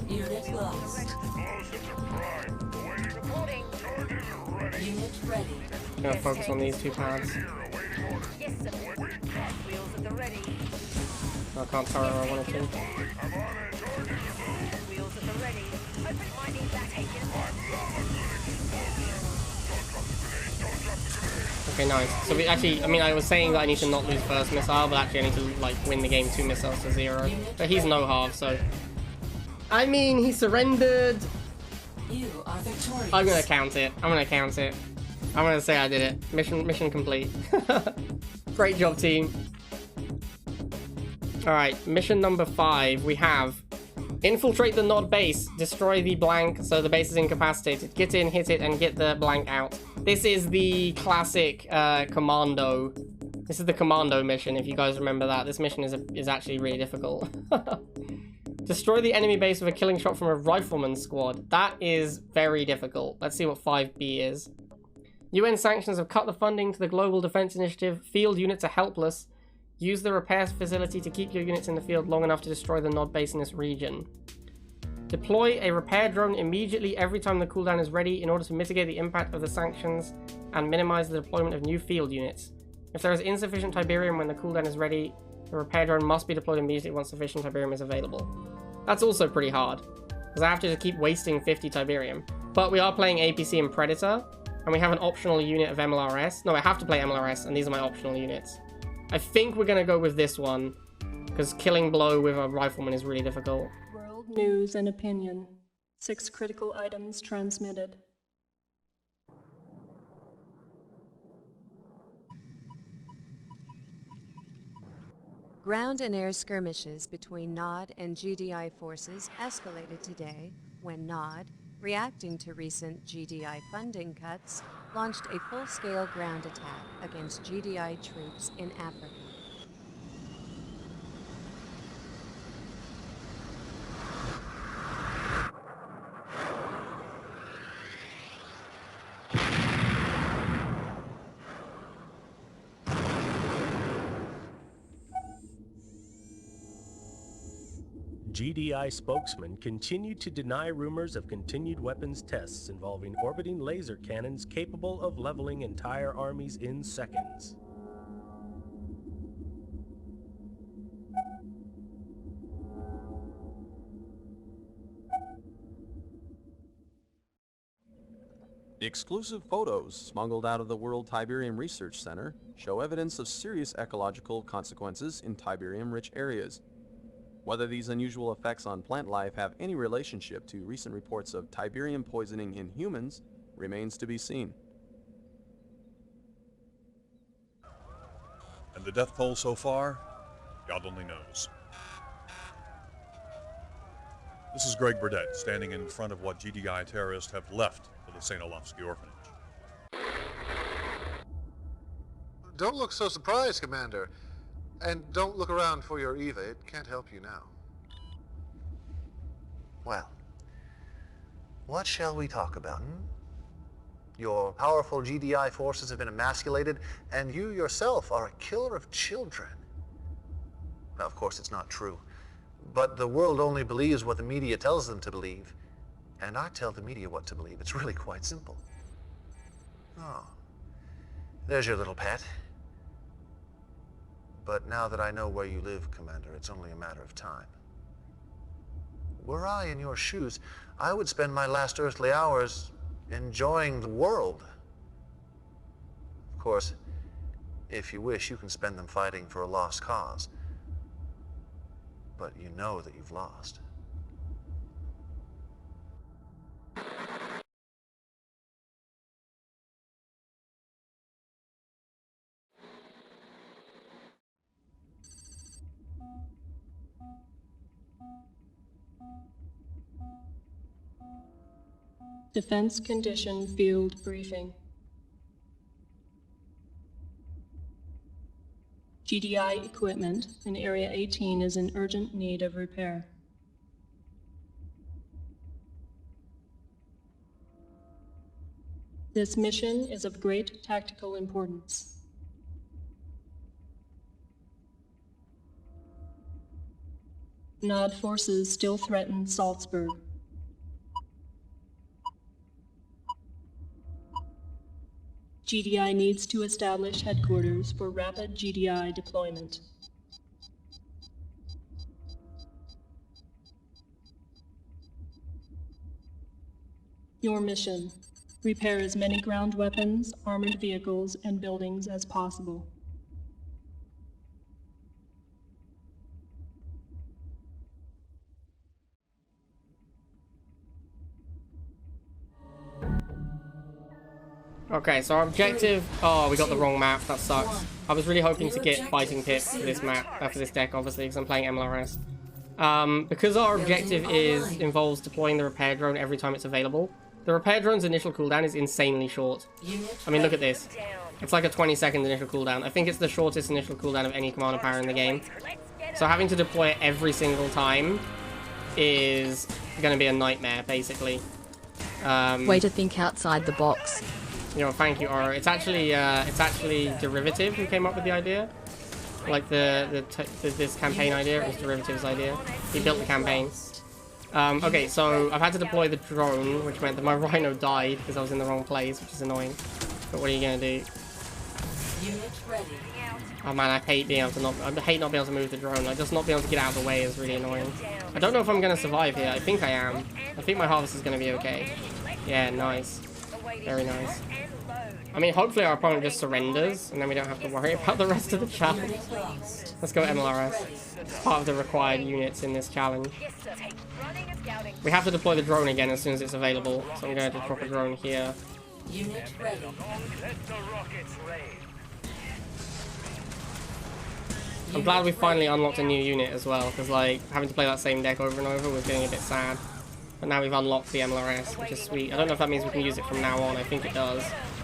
S3: Unit lost. Unit ready.
S1: I'm gonna focus on these two pads. I can't turret where I wanted to. Okay, nice. So we actually, I mean, I was saying that I need to not lose first missile, but actually I need to, like, win the game 2 missiles to 0. But he's no half, so... I mean, he surrendered.
S3: You are victorious.
S1: I'm gonna count it. I'm gonna count it. I'm gonna say I did it. Mission complete. Great job, team. Alright, mission number 5. We have... Infiltrate the Nod base. Destroy the blank so the base is incapacitated. Get in, hit it, and get the blank out. This is the classic commando. This is the commando mission, if you guys remember that. This mission is actually really difficult. Destroy the enemy base with a killing shot from a rifleman squad. That is very difficult. Let's see what 5B is. UN sanctions have cut the funding to the Global Defense Initiative. Field units are helpless. Use the repair facility to keep your units in the field long enough to destroy the Nod base in this region. Deploy a repair drone immediately every time the cooldown is ready in order to mitigate the impact of the sanctions and minimize the deployment of new field units. If there is insufficient Tiberium when the cooldown is ready, the repair drone must be deployed immediately once sufficient Tiberium is available. That's also pretty hard, because I have to just keep wasting 50 Tiberium. But we are playing APC and Predator, and we have an optional unit of MLRS. No, I have to play MLRS, and these are my optional units. I think we're going to go with this one, because killing blow with a rifleman is really difficult.
S7: World news and opinion. 6 critical items transmitted.
S12: Ground and air skirmishes between Nod and GDI forces escalated today when Nod, reacting to recent GDI funding cuts, launched a full-scale ground attack against GDI troops in Africa.
S9: GDI spokesman continued to deny rumors of continued weapons tests involving orbiting laser cannons capable of leveling entire armies in seconds.
S13: Exclusive photos smuggled out of the World Tiberium Research Center show evidence of serious ecological consequences in Tiberium-rich areas. Whether these unusual effects on plant life have any relationship to recent reports of Tiberium poisoning in humans remains to be seen.
S6: And the death toll so far? God only knows.
S14: This is Greg Burdett, standing in front of what GDI terrorists have left of the St. Olafsky orphanage.
S15: Don't look so surprised, Commander. And don't look around for your Eva. It can't help you now.
S16: Well, what shall we talk about, Your powerful GDI forces have been emasculated, and you yourself are a killer of children. Now, of course, it's not true. But the world only believes what the media tells them to believe. And I tell the media what to believe. It's really quite simple. Oh, there's your little pet. But now that I know where you live, Commander, it's only a matter of time. Were I in your shoes, I would spend my last earthly hours enjoying the world. Of course, if you wish, you can spend them fighting for a lost cause. But you know that you've lost.
S7: Defense Condition Field Briefing. GDI equipment in Area 18 is in urgent need of repair. This mission is of great tactical importance. Nod forces still threaten Salzburg. GDI needs to establish headquarters for rapid GDI deployment. Your mission: repair as many ground weapons, armored vehicles, and buildings as possible.
S1: Okay, so our objective... Oh, we got the wrong map. That sucks. I was really hoping to get fighting pips for this map, for this deck, obviously, because I'm playing MLRS. Because our objective involves deploying the repair drone every time it's available, the repair drone's initial cooldown is insanely short. I mean, look at this. It's like a 20-second initial cooldown. I think it's the shortest initial cooldown of any commander power in the game. So having to deploy it every single time is going to be a nightmare, basically.
S17: Way to think outside the box.
S1: You know, thank you, Aura. It's actually Derivative who came up with the idea. Like this campaign idea, it was Derivative's idea. He built the campaign. Okay, so I've had to deploy the drone, which meant that my Rhino died because I was in the wrong place, which is annoying. But what are you gonna do?
S3: Unit ready.
S1: Oh man, I hate being able to not being able to move the drone. Like, just not being able to get out of the way is really annoying. I don't know if I'm gonna survive here. I think I am. I think my harvest is gonna be okay. Yeah, nice. Very nice. I mean, hopefully our opponent just surrenders, and then we don't have to worry about the rest of the challenge. Let's go MLRS. It's part of the required units in this challenge. We have to deploy the drone again as soon as it's available, so I'm going to drop a drone here.
S3: Unit ready.
S1: I'm glad we finally unlocked a new unit as well, because like having to play that same deck over and over was getting a bit sad. But now we've unlocked the MLRS, which is sweet. I don't know if that means we can use it from now on. I think it does.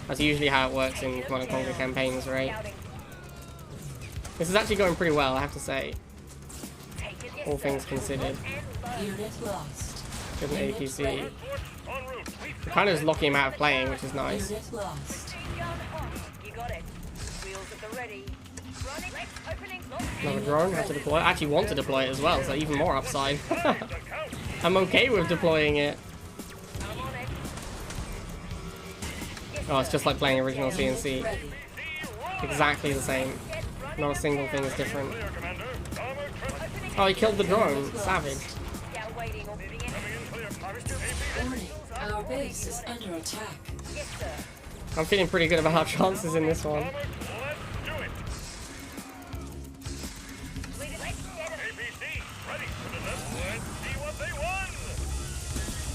S1: That's usually how it works in Command & Conquer campaigns, right? This is actually going pretty well, I have to say. All things considered. Good an APC. We're kind of just locking him out of playing, which is nice. Another drone, have to deploy it. I actually want to deploy it as well, so even more upside. I'm okay with deploying it. Oh, it's just like playing original CNC. Exactly the same. Not a single thing is different. Oh, he killed the drone. Savage.
S3: Our base is under attack.
S1: I'm feeling pretty good about our chances in this one.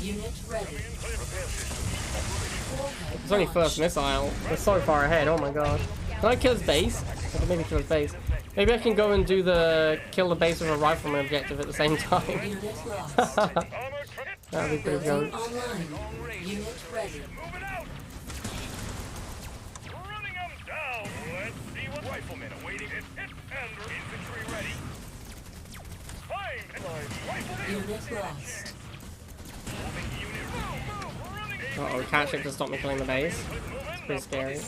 S3: Unit ready.
S1: It's only first missile. We're so far ahead. Oh my god. Can I kill his base? I can maybe kill his base. Maybe I can go and do the kill the base with a rifleman objective at the same time. That'd be pretty good.
S3: Online. Unit ready.
S6: Running them down. Let's see what riflemen awaiting it. Hit and infantry ready.
S3: Unit lost.
S1: Uh-oh, can't ship to stop me killing the base. It's pretty scary.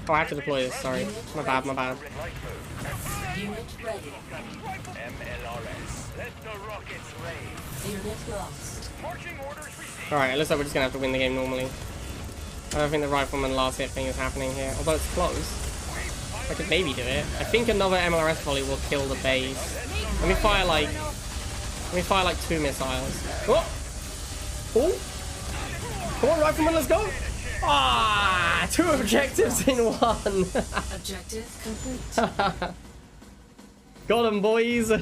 S1: Oh, I have to deploy this, sorry. My bad, my bad.
S3: Unit ready.
S6: MLRS. Let the rockets rain.
S3: Unit lost.
S6: Marching orders received.
S1: Alright, it looks like we're just gonna have to win the game normally. I don't think the rifleman last hit thing is happening here, although it's close. I could maybe do it. I think another MLRS volley will kill the base. Let me fire like 2 missiles. Oh! Oh! Come on, rifleman, let's go! Ah! 2 objectives in 1!
S3: Objective complete.
S1: Got 'em, boys!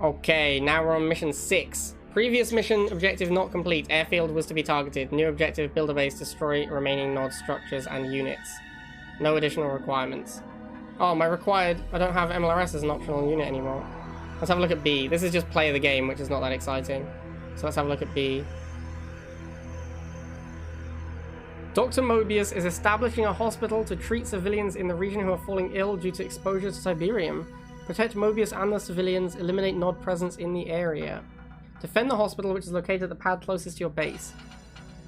S1: Okay, now we're on mission 6. Previous mission objective not complete. Airfield was to be targeted. New objective, build a base, destroy remaining nod structures and units. No additional requirements. Oh, my required... I don't have MLRS as an optional unit anymore. Let's have a look at B. This is just play the game, which is not that exciting. So let's have a look at B. Dr. Mobius is establishing a hospital to treat civilians in the region who are falling ill due to exposure to Tiberium. Protect Mobius and the civilians. Eliminate Nod presence in the area. Defend the hospital, which is located at the pad closest to your base.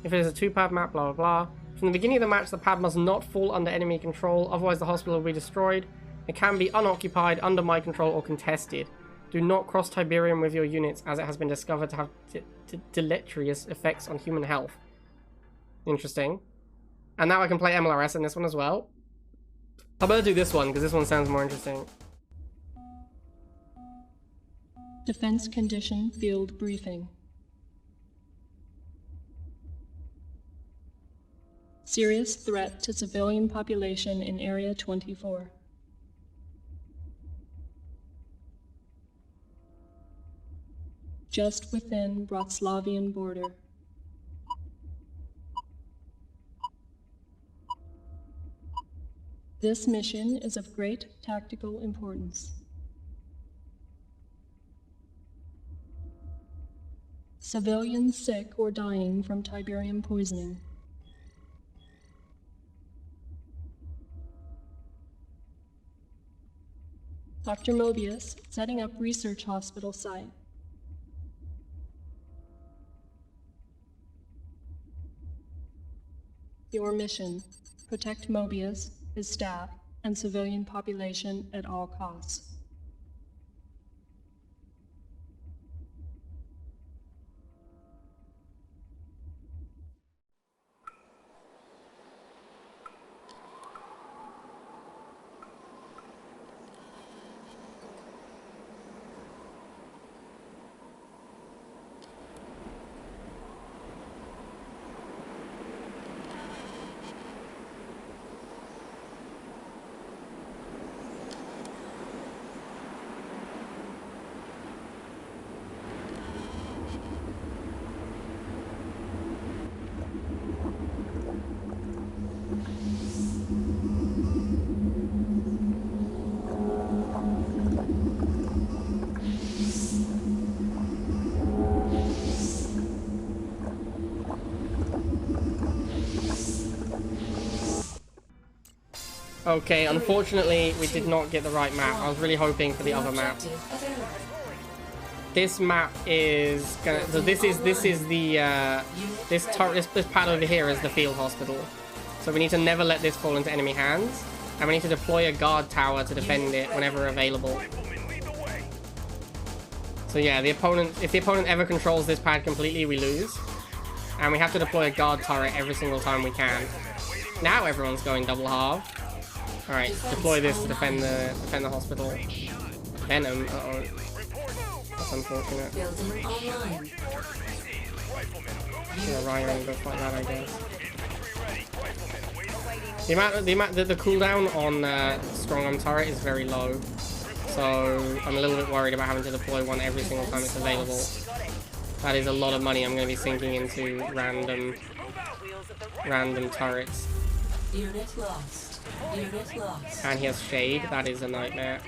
S1: If it is a 2-pad map, blah blah blah. From the beginning of the match, the pad must not fall under enemy control, otherwise the hospital will be destroyed. It can be unoccupied, under my control, or contested. Do not cross Tiberium with your units, as it has been discovered to have deleterious effects on human health. Interesting. And now I can play MLRS in this one as well. I'm gonna do this one, because this one sounds more interesting.
S7: Defense Condition Field Briefing. Serious threat to civilian population in Area 24. Just within Bratislavian border. This mission is of great tactical importance. Civilians sick or dying from Tiberium poisoning. Dr. Mobius, setting up research hospital site. Your mission, protect Mobius, his staff, and civilian population at all costs.
S1: Okay, unfortunately, we did not get the right map. I was really hoping for the other map. This map is gonna... So this is the... This pad over here is the field hospital. So we need to never let this fall into enemy hands. And we need to deploy a guard tower to defend it whenever available. So yeah, if the opponent ever controls this pad completely, we lose. And we have to deploy a guard turret every single time we can. Now everyone's going double half. Alright, deploy this to defend the hospital. Venom, uh-oh. That's unfortunate. Yeah, Ryan and stuff like that, I guess. The cooldown on strong arm turret is very low. So I'm a little bit worried about having to deploy one every single time it's available. That is a lot of money I'm going to be sinking into random turrets.
S3: Unit lost. Unit lost.
S1: And he has shade. That is a nightmare.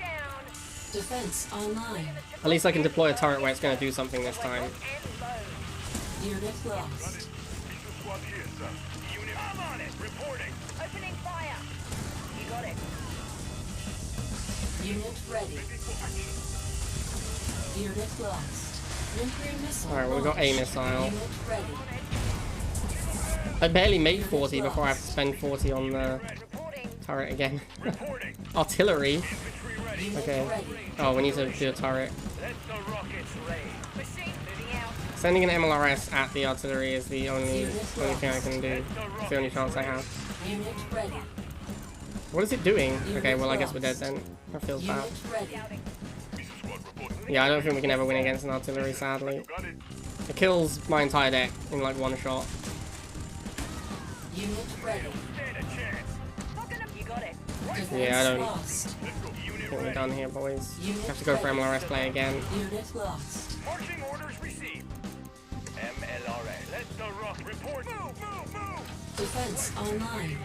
S3: Defense online.
S1: At least I can deploy a turret where it's going to do something this time.
S3: Unit lost.
S6: I'm on it. Reporting.
S4: Opening fire. You got it.
S3: Unit ready. Unit lost. Nuclear missile.
S1: Alright, well, we got a missile.
S3: Unit ready.
S1: I barely made 40 before I have to spend 40 on the turret again. Artillery. Okay. Oh, we need to do a turret. Sending an MLRS at the artillery is the only thing I can do. It's the only chance I have.
S3: Unit ready.
S1: What is it doing? Okay, well I guess we're dead then. That feels bad. Yeah, I don't think we can ever win against an artillery, sadly. It kills my entire deck in like one shot.
S3: Unit ready.
S1: Yeah, I don't think we're done here, boys. Have to go for MLRS play again.
S3: Unit lost.
S6: Marching orders received. MLRS. Let the rock report. Move, move, move.
S3: Defense online.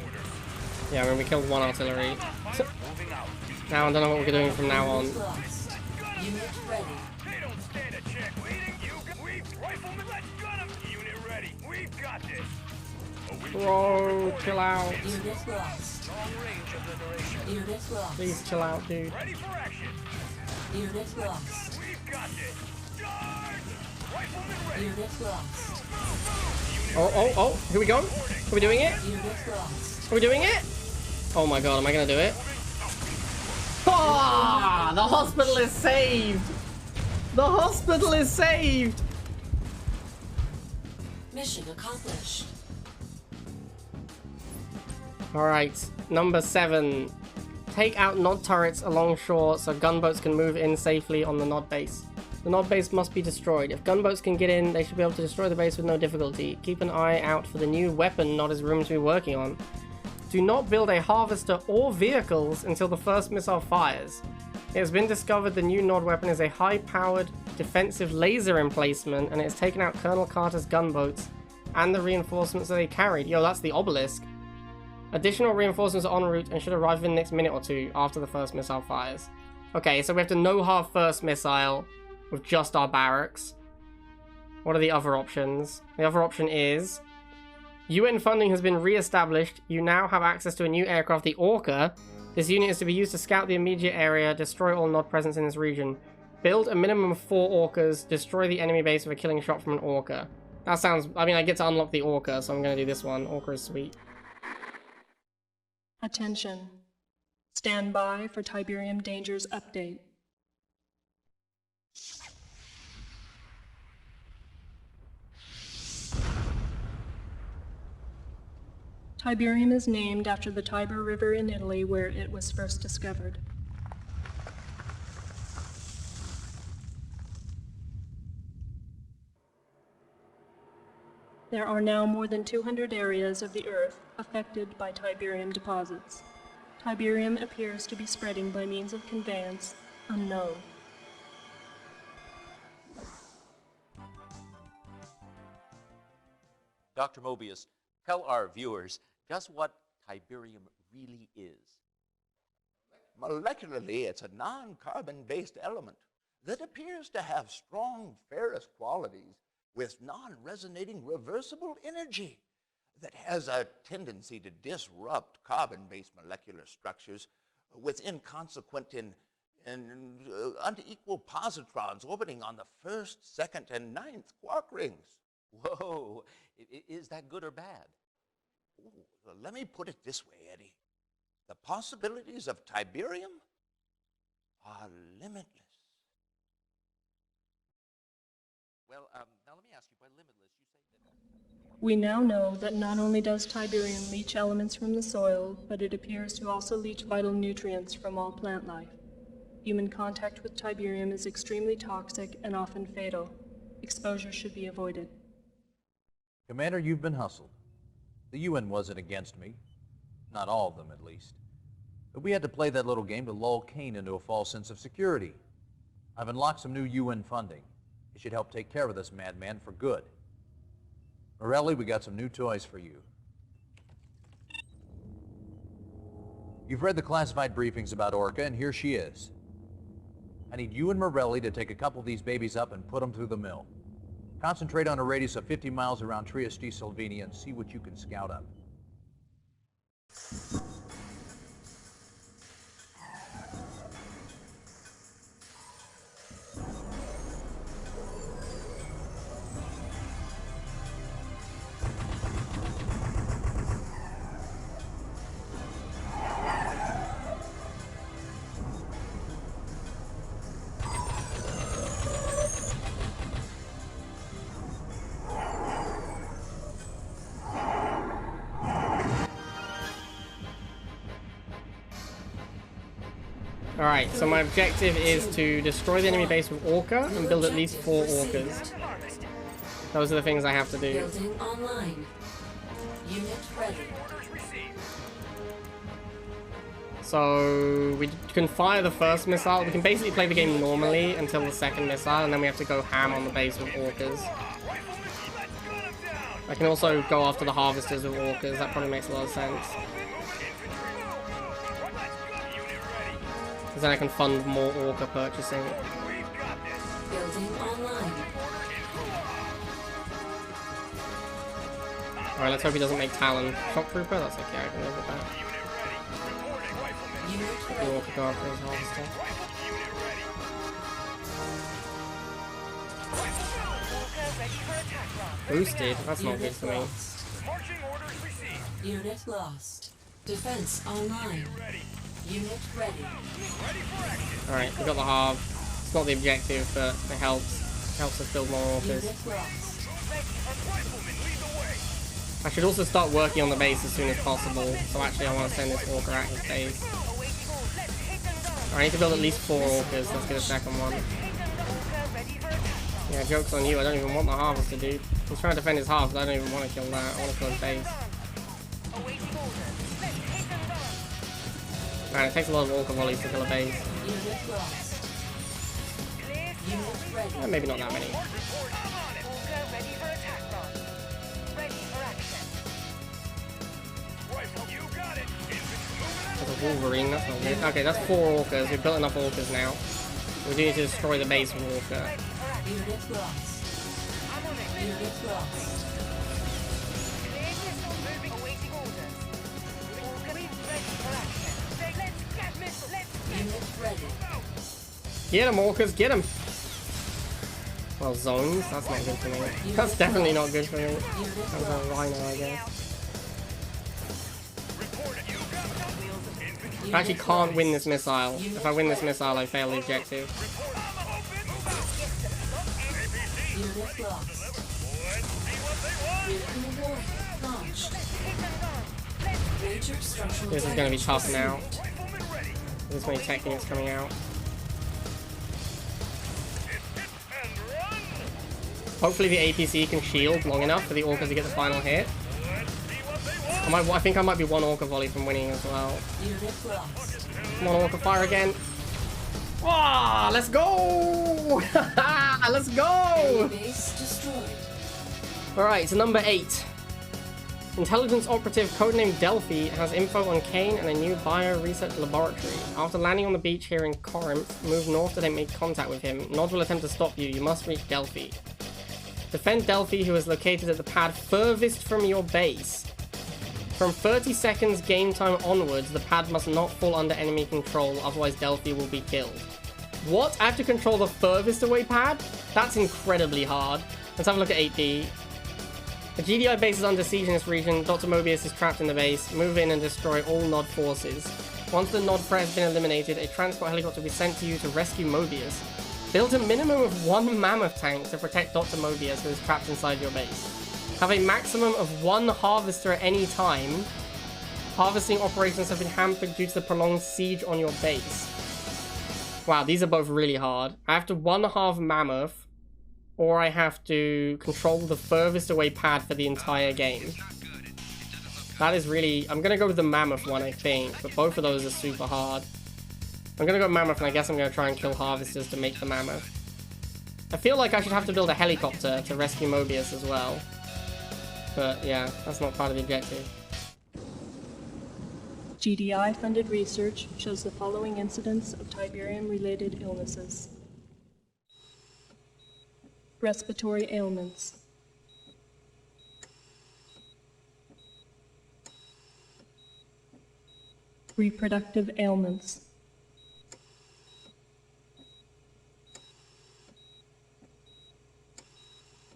S1: Yeah, I mean, we killed one artillery. Now I don't know what we're doing from now on.
S3: Unit ready.
S6: They don't stand a check. Riflemen, let's gun them. Unit ready. We've got this.
S1: Bro, chill out.
S3: Unit lost.
S6: Long range obliteration.
S3: Unit lost.
S1: Please chill out, dude.
S6: Ready for action.
S3: Unit lost.
S6: We've got this. Charge! Riflemen ready.
S3: Unit lost.
S1: Oh, here we go. Are we doing it?
S3: Unit lost.
S1: Are we doing it? Oh my god, am I gonna do it? Ah, the hospital is saved! The hospital is saved!
S3: Mission accomplished.
S1: Alright, number 7. Take out Nod turrets along shore so gunboats can move in safely on the Nod base. The Nod base must be destroyed. If gunboats can get in, they should be able to destroy the base with no difficulty. Keep an eye out for the new weapon Nod is rumored to be working on. Do not build a harvester or vehicles until the first missile fires. It has been discovered the new Nod weapon is a high-powered defensive laser emplacement, and it has taken out Colonel Carter's gunboats and the reinforcements that they carried. Yo, that's the obelisk. Additional reinforcements are en route and should arrive in the next minute or two after the first missile fires. Okay, so we have to no-half first missile with just our barracks. What are the other options? The other option is UN funding has been re-established. You now have access to a new aircraft, the Orca. This unit is to be used to scout the immediate area, destroy all Nod presence in this region. Build a minimum of 4 Orcas, destroy the enemy base with a killing shot from an Orca. That sounds... I mean, I get to unlock the Orca, so I'm going to do this one. Orca is sweet.
S7: Attention. Stand by for Tiberium Dangers update. Tiberium is named after the Tiber River in Italy where it was first discovered. There are now more than 200 areas of the Earth affected by Tiberium deposits. Tiberium appears to be spreading by means of conveyance unknown.
S18: Dr. Mobius, tell our viewers just what Tiberium really is.
S19: Molecularly, it's a non-carbon-based element that appears to have strong ferrous qualities with non-resonating reversible energy that has a tendency to disrupt carbon-based molecular structures with inconsequent and unequal positrons orbiting on the first, second, and ninth quark rings.
S18: Whoa, is that good or bad?
S19: Ooh, let me put it this way, Eddie. The possibilities of Tiberium are limitless.
S18: Well, now let me ask you, by limitless, you say that...
S7: We now know that not only does Tiberium leach elements from the soil, but it appears to also leach vital nutrients from all plant life. Human contact with Tiberium is extremely toxic and often fatal. Exposure should be avoided.
S2: Commander, you've been hustled. The UN wasn't against me. Not all of them, at least. But we had to play that little game to lull Kane into a false sense of security. I've unlocked some new UN funding. It should help take care of this madman for good. Morelli, we got some new toys for you. You've read the classified briefings about Orca, and here she is. I need you and Morelli to take a couple of these babies up and put them through the mill. Concentrate on a radius of 50 miles around Trieste, Slovenia, and see what you can scout up.
S1: Alright, so my objective is to destroy the enemy base with Orca and build at least 4 Orcas. Those are the things I have to do.
S3: Building online. Unit ready.
S1: So we can fire the first missile. We can basically play the game normally until the second missile, and then we have to go ham on the base with Orcas. I can also go after the harvesters with Orcas. That probably makes a lot of sense. Because then I can fund more Orca purchasing.
S3: Building online.
S1: Alright, let's hope he doesn't make Talon. Shock Trooper? That's okay, I can live with that. The Orca go after his harvester. Boosted? That's not good for me.
S3: Unit lost. Defense online. Unit ready.
S1: Alright, we got the halve. It's not the objective, but it helps. It helps us build more Orcas. I should also start working on the base as soon as possible. So actually I want to send this Orca at his base. Alright, I need to build at least 4 Orcas. Let's get a second one. Yeah, joke's on you. I don't even want the harvester, dude. He's trying to defend his half, but I don't even want to kill that. I want to kill his base. Man, it takes a lot of Orca volleys to kill a base. Maybe not that many. There's a Wolverine, that's not good. Okay, that's 4 Orcas. We've built enough Orcas now. We do need to destroy the base with Orca.
S3: Unit lost. Unit lost. Unit ready.
S1: Get him, Orcas, get him! Well, zones, that's not good for me. That's definitely not good for me. That was a rhino, I guess. I actually can't win this missile. If I win this missile, I fail the objective.
S3: Unit lost.
S1: This is going to be tough now. There's many tech units coming out. Hopefully the APC can shield long enough for the Orcas to get the final hit. I think I might be 1 Orca volley from winning as well. Come on, Orca, fire again. Oh, let's go! Let's go! Alright, so number 8. Intelligence operative codenamed Delphi has info on Kane and a new bio-research laboratory. After landing on the beach here in Corinth, move north to then make contact with him. Nod will attempt to stop you. You must reach Delphi. Defend Delphi, who is located at the pad furthest from your base. From 30 seconds game time onwards, the pad must not fall under enemy control, otherwise Delphi will be killed. What? I have to control the furthest away pad? That's incredibly hard. Let's have a look at 8D. The GDI base is under siege in this region. Dr. Mobius is trapped in the base. Move in and destroy all Nod forces. Once the Nod threat has been eliminated, a transport helicopter will be sent to you to rescue Mobius. Build a minimum of 1 Mammoth tank to protect Dr. Mobius, who is trapped inside your base. Have a maximum of 1 harvester at any time. Harvesting operations have been hampered due to the prolonged siege on your base. Wow, these are both really hard. I have to 1/2 Mammoth, or I have to control the furthest away pad for the entire game. That is really... I'm going to go with the Mammoth one, I think, but both of those are super hard. I'm going to go Mammoth, and I guess I'm going to try and kill harvesters to make the Mammoth. I feel like I should have to build a helicopter to rescue Mobius as well. But yeah, that's not part of the objective.
S7: GDI-funded research shows the following incidents of Tiberium-related illnesses. Respiratory ailments. Reproductive ailments.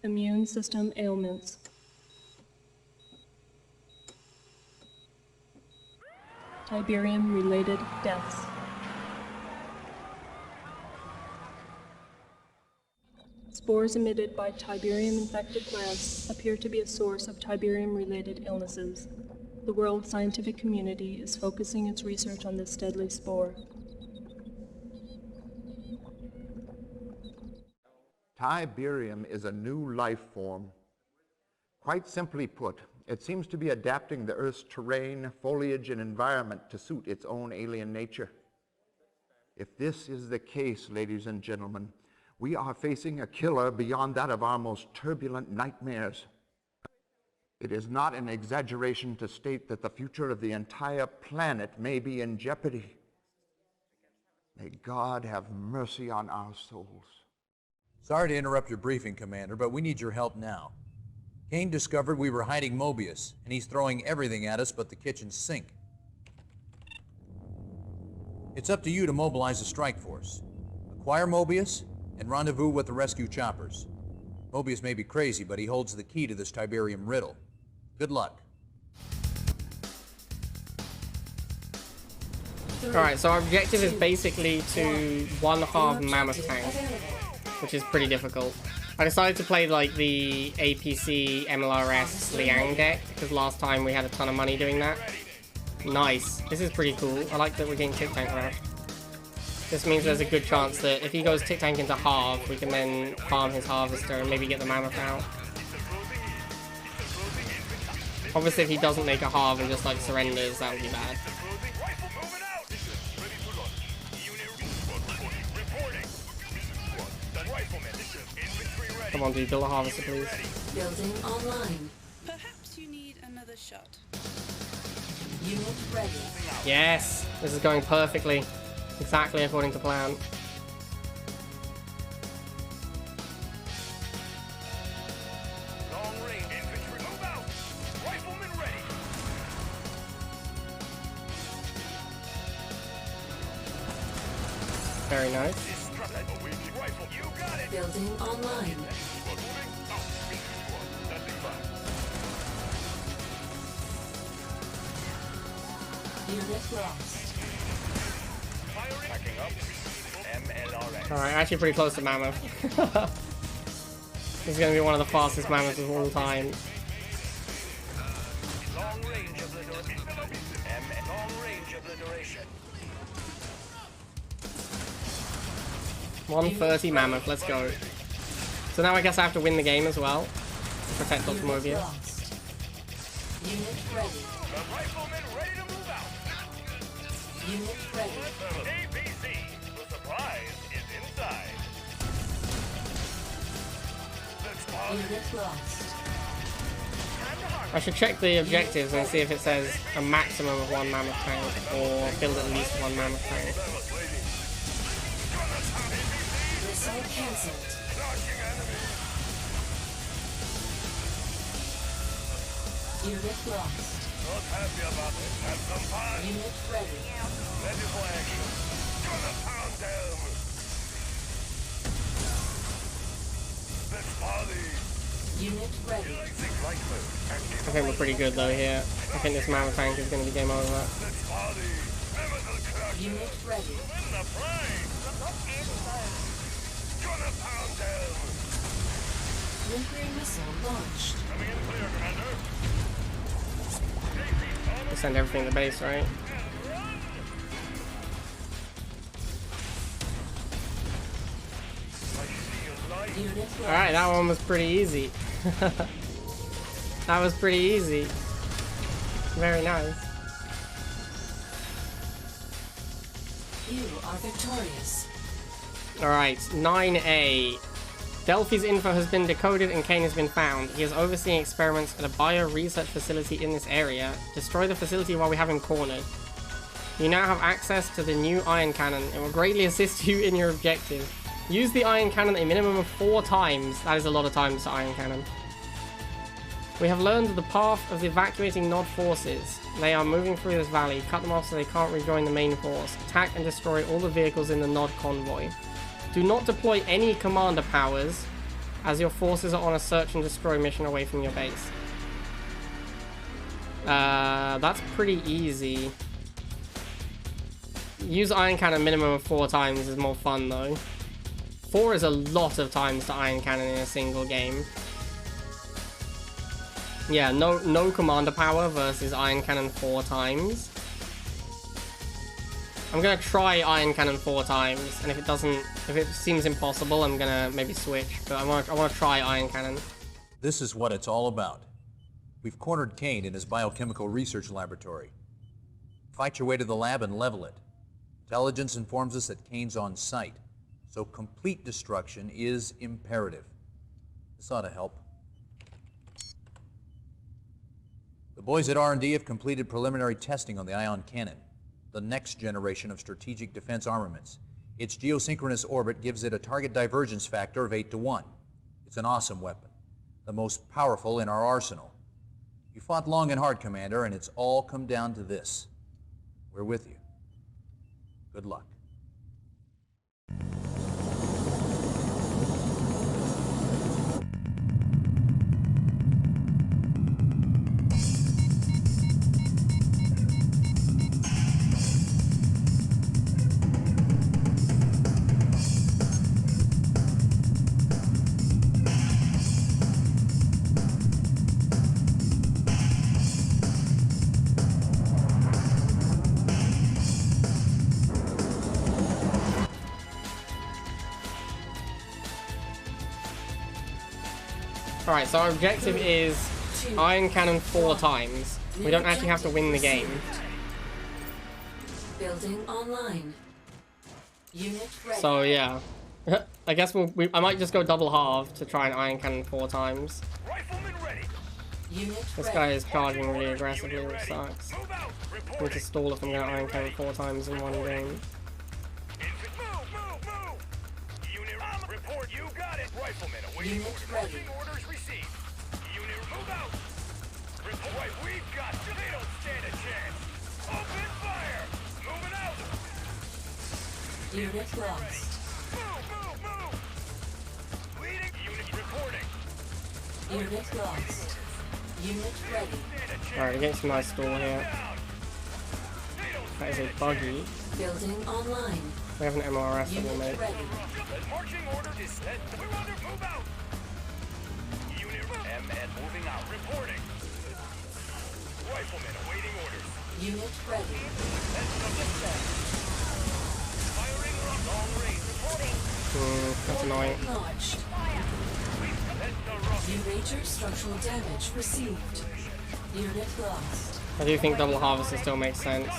S7: Immune system ailments. Tiberium-related deaths. Spores emitted by Tiberium-infected plants appear to be a source of Tiberium-related illnesses. The world scientific community is focusing its research on this deadly spore.
S19: Tiberium is a new life form. Quite simply put, it seems to be adapting the Earth's terrain, foliage, and environment to suit its own alien nature. If this is the case, ladies and gentlemen, we are facing a killer beyond that of our most turbulent nightmares. It is not an exaggeration to state that the future of the entire planet may be in jeopardy. May God have mercy on our souls.
S2: Sorry to interrupt your briefing, Commander, but we need your help now. Kane discovered we were hiding Mobius, and he's throwing everything at us but the kitchen sink. It's up to you to mobilize the strike force. Acquire Mobius, and rendezvous with the rescue choppers. Mobius may be crazy, but he holds the key to this Tiberium riddle. Good luck.
S1: Alright, so our objective is basically to one-half Mammoth tank, which is pretty difficult. I decided to play like the APC MLRS Liang deck, because last time we had a ton of money doing that. Nice. This is pretty cool. I like that we're getting Tick Tank Rush. This means there's a good chance that if he goes Tick Tank into halve, we can then farm his Harvester and maybe get the Mammoth out. Obviously if he doesn't make a halve and just like surrenders, that would be bad. Come on, dude, build a Harvester, please.
S3: Building online.
S10: Perhaps you need another shot.
S3: Unit ready.
S1: Yes! This is going perfectly. Exactly according to plan.
S6: Long range infantry, move out! Riflemen ready!
S1: Very nice.
S3: Building online. Unit lost.
S1: Alright, actually pretty close to Mammoth. This is going to be one of the fastest Mammoths of all time.
S6: Long range of the long range of the duration.
S1: 130 Mammoth, let's go. So now I guess I have to win the game as well. Protect Dr. Mobius.
S3: Unit ready.
S6: The riflemen ready to move out.
S3: Unit ready.
S6: APC, the surprise is inside.
S3: Unit lost.
S1: I should check the objectives and see if it says a maximum of 1 Mammoth tank or build at least 1 Mammoth tank.
S3: Missile cancelled. Unit lost.
S6: Not happy about it. Have some fun.
S3: Unit ready.
S6: Ready for action. Gonna pound them. Let's party.
S3: Unit ready.
S1: I think we're pretty good though here. I think this Mammoth tank is going to be game over.
S6: Let's party.
S3: Unit ready.
S6: Win the prize. Gonna pound them.
S3: Nuclear missile launched.
S6: Coming in clear, Commander.
S1: We send everything to base, right? Alright, that one was pretty easy. That was pretty easy. Very nice.
S3: You are victorious.
S1: Alright, 9A. Delphi's info has been decoded and Kane has been found. He is overseeing experiments at a bio-research facility in this area. Destroy the facility while we have him cornered. You now have access to the new iron cannon. It will greatly assist you in your objective. Use the iron cannon a minimum of 4 times. That is a lot of times to iron cannon. We have learned the path of the evacuating Nod forces. They are moving through this valley. Cut them off so they can't rejoin the main force. Attack and destroy all the vehicles in the Nod convoy. Do not deploy any commander powers, as your forces are on a search and destroy mission away from your base. That's pretty easy. Use iron cannon minimum of 4 times is more fun though. 4 is a lot of times to iron cannon in a single game. Yeah, no commander power versus iron cannon 4 times. I'm gonna try iron cannon 4 times, and if it seems impossible, I'm gonna maybe switch. But I wanna try iron cannon.
S2: This is what it's all about. We've cornered Kane in his biochemical research laboratory. Fight your way to the lab and level it. Intelligence informs us that Kane's on site, so complete destruction is imperative. This ought to help. The boys at R&D have completed preliminary testing on the ion cannon, the next generation of strategic defense armaments. Its geosynchronous orbit gives it a target divergence factor of 8 to 1. It's an awesome weapon, the most powerful in our arsenal. You fought long and hard, Commander, and it's all come down to this. We're with you. Good luck.
S1: Alright, so our objective is iron cannon 4 times. We don't actually have to win the game.
S3: Building online. Unit ready.
S1: So yeah. I guess I might just go double half to try and iron cannon 4 times. This guy is charging really aggressively, which sucks. I need to stall if I'm going to iron cannon 4 times in one game.
S6: Report, you got it. Rifleman awaiting orders. Marching orders received. Unit, move out. Report, we've got you. They don't stand a chance. Open fire. Moving out.
S3: Unit lost.
S6: Move. Leading. Unit reporting.
S3: Unit lost. Unit ready.
S1: Alright, we're getting some nice stall here. That is a buggy.
S3: Building online.
S1: We have an MRS that will make.
S6: Marching order is set. We're under move out. Unit MN moving out. Reporting. Rifleman awaiting orders.
S3: Unit ready.
S6: Firing long range. Reporting.
S1: That's annoying.
S3: Launched. Major structural damage received. Unit lost.
S1: I do think double harvester still makes sense.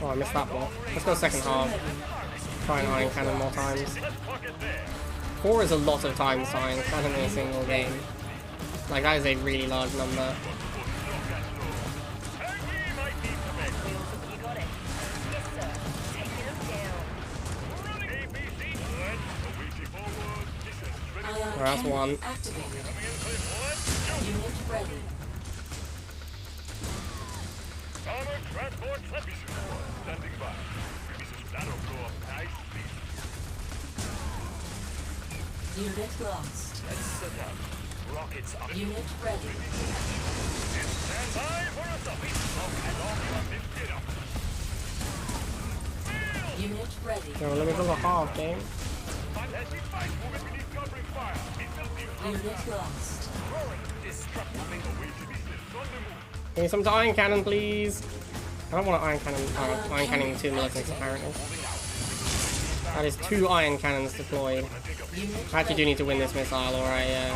S1: Oh, I missed that block. Let's go second half. Try and iron cannon more times. 4 is a lot of times to iron cannon in a single game. Like, that is a really large number. Oh, that's one.
S3: Unit ready.
S6: Armored transport standing by. That'll go up nicely.
S3: Unit lost.
S6: Let's set up. Rockets up.
S3: Unit ready.
S6: Stand by for us up. Get up.
S3: Unit ready.
S1: So let me go a half game.
S3: Unit lost.
S1: Give me some iron cannon, please. I don't want to iron cannon. Iron cannon 2 militants apparently. That is 2 iron cannons deployed. I actually do need to win this missile, or I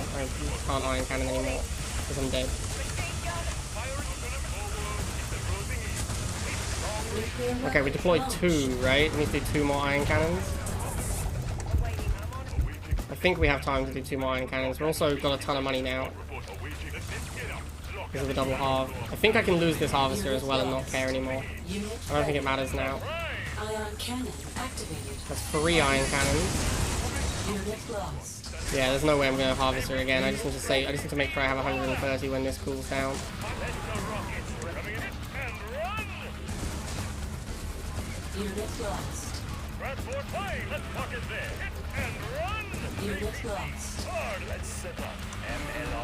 S1: can't iron cannon anymore because I'm dead. Okay, we deployed 2, right? We need to do 2 more iron cannons. I think we have time to do 2 more iron cannons. We've also got a ton of money now. because of the double halve. I think I can lose this harvester as well and not care anymore. I don't think it matters now.
S3: Ion cannon activated.
S1: That's 3 iron cannons.
S3: Unit lost.
S1: Yeah, there's no way I'm going to harvester again. I just need to make sure I have 130 when this cools down.
S3: Unit lost. Unit lost.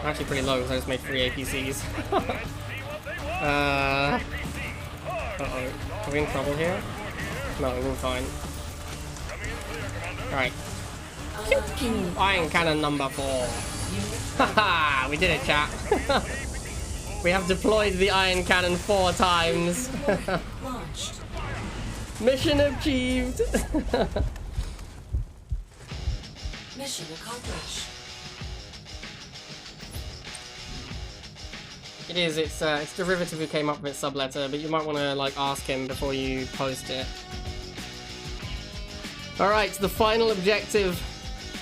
S1: I'm actually pretty low because I just made 3 APCs. Uh-oh. Are we in trouble here? No, we're fine. Alright. Iron cannon number 4. Haha, we did it, chat. We have deployed the iron cannon 4 times. Mission achieved.
S3: Mission accomplished.
S1: It is. It's Derivative who came up with subletter, but you might want to like ask him before you post it. All right, the final objective.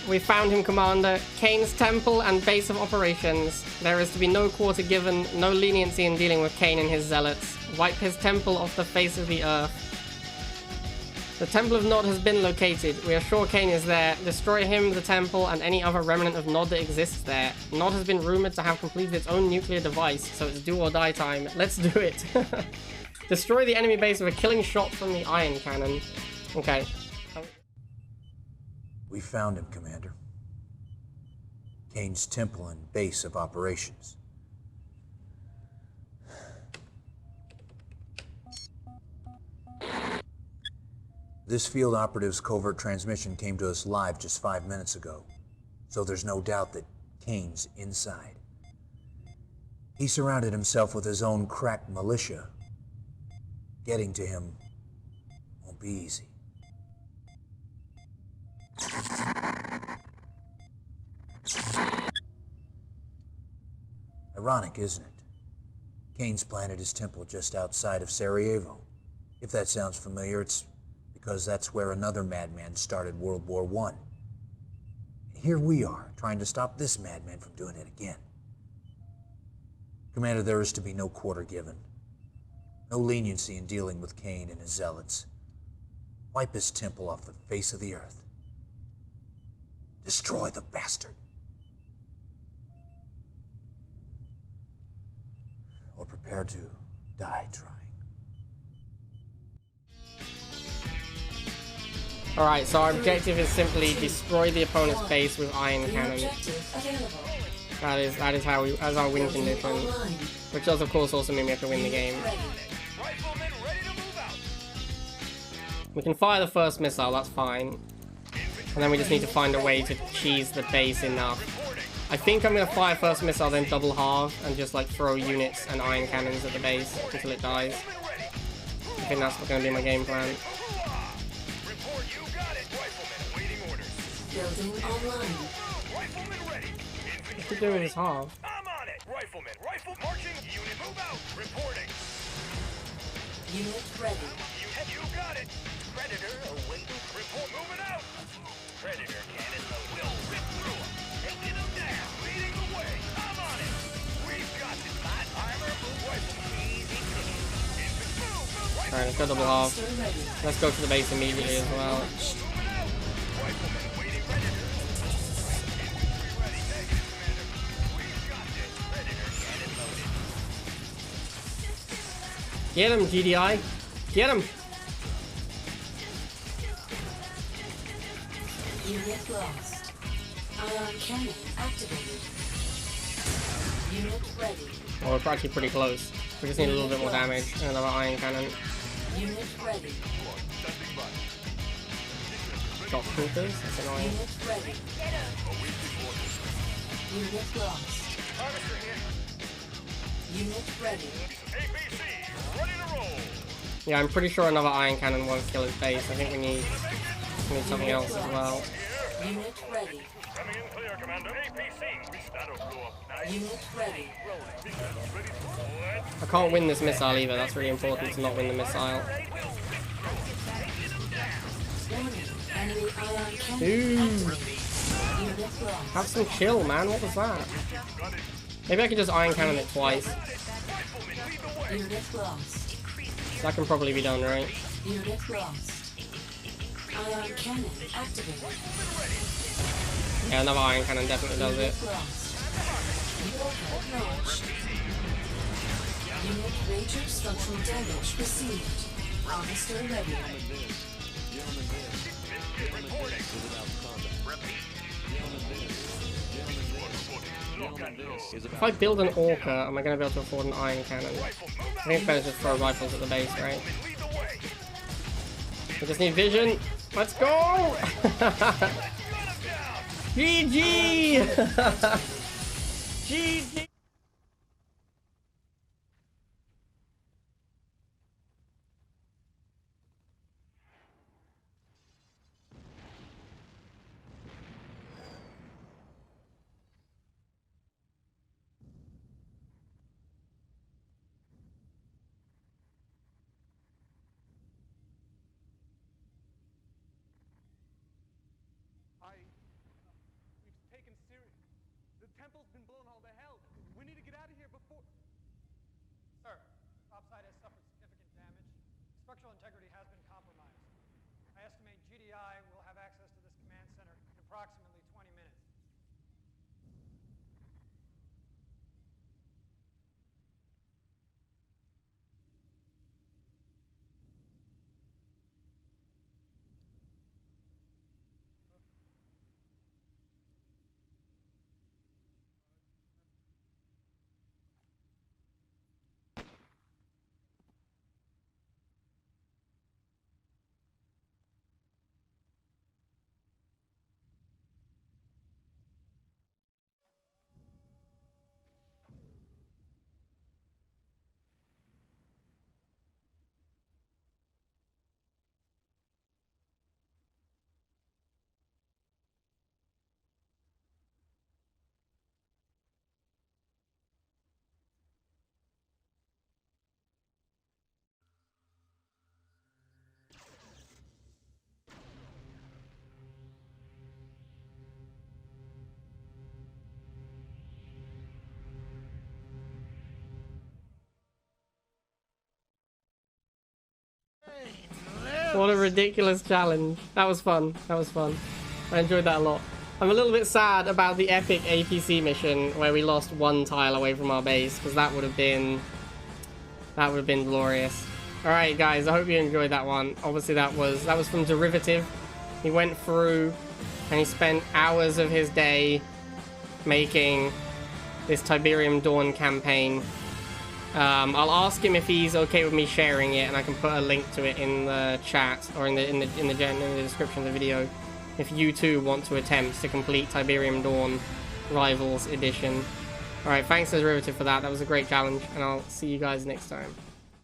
S1: We found him, Commander. Kane's temple and base of operations. There is to be no quarter given, no leniency in dealing with Kane and his zealots. Wipe his temple off the face of the earth. The Temple of Nod has been located. We are sure Kane is there. Destroy him, the temple, and any other remnant of Nod that exists there. Nod has been rumored to have completed its own nuclear device, so it's do or die time. Let's do it. Destroy the enemy base with a killing shot from the iron cannon. Okay.
S2: We found him, Commander. Kane's temple and base of operations. This field operative's covert transmission came to us live just 5 minutes ago, so there's no doubt that Kane's inside. He surrounded himself with his own crack militia. Getting to him won't be easy. Ironic, isn't it? Kane's planted his temple just outside of Sarajevo. If that sounds familiar, it's because that's where another madman started World War I. And here we are, trying to stop this madman from doing it again. Commander, there is to be no quarter given. No leniency in dealing with Kane and his zealots. Wipe his temple off the face of the earth. Destroy the bastard. Or prepare to die trying.
S1: Alright, so our objective is simply destroy the opponent's base with iron cannon. That is how we, as our win condition. Which does of course also mean we have to win the game. We can fire the first missile, that's fine. And then we just need to find a way to cheese the base enough. I think I'm gonna fire first missile, then double halve, and just like throw units and iron cannons at the base until it dies. I think that's gonna be my game plan.
S3: Building online.
S1: What's he doing with his halve?
S6: I'm on it. Rifleman, rifle marching. Unit move out. Reporting.
S3: Unit ready.
S6: You got it. Predator, a window. Report moving out. Predator cannon load. We'll rip through them. Taking them down. Leading the way. I'm on it. We've got this. Light armor. Move rifleman. Easy. Move.
S1: Alright, let's go double halve. Let's go for the base immediately as well. Get him, GDI. Get him.
S3: Unit lost. Ion cannon activated. Unit ready.
S1: Oh, we're actually pretty close. We just need a little bit more damage and another iron cannon.
S3: Unit ready.
S1: Drop scooters, that's annoying.
S3: Unit ready. Unit lost. Unit ready.
S1: Yeah, I'm pretty sure another iron cannon won't kill his base. I think we need something else as well.
S3: Unit ready.
S6: Coming in clear, Commander. APC. That'll blow up nice.
S3: Unit ready.
S1: I can't win this missile either. That's really important to not win the missile.
S3: Enemy ion cannon
S1: Ooh.
S3: activated. Unit lost.
S1: Have some chill, man. What was that? Maybe I could just iron cannon it twice.
S3: Unit lost.
S1: That can probably be done, right?
S3: Unit lost. Ion cannon activated.
S1: Yeah, another iron cannon definitely does it.
S3: Unit major structural damage received. Harvester ready.
S1: If I build an Orca, am I going to be able to afford an iron cannon? I think it's better to throw rifles at the base, right? We just need vision. Let's go! GG! GG!
S20: Structural integrity has been compromised. I estimate GDI will have access to this command center in approximately 20 minutes.
S1: What a ridiculous challenge. That was fun. That was fun. I enjoyed that a lot. I'm a little bit sad about the epic APC mission where we lost one tile away from our base, because that would have been glorious. Alright guys, I hope you enjoyed that one. Obviously that was from Derivative. He went through and he spent hours of his day making this Tiberium Dawn campaign. I'll ask him if he's okay with me sharing it, and I can put a link to it in the chat or in the description of the video if you too want to attempt to complete Tiberium Dawn Rivals Edition. Alright, thanks to Derivative for that. That was a great challenge, and I'll see you guys next time.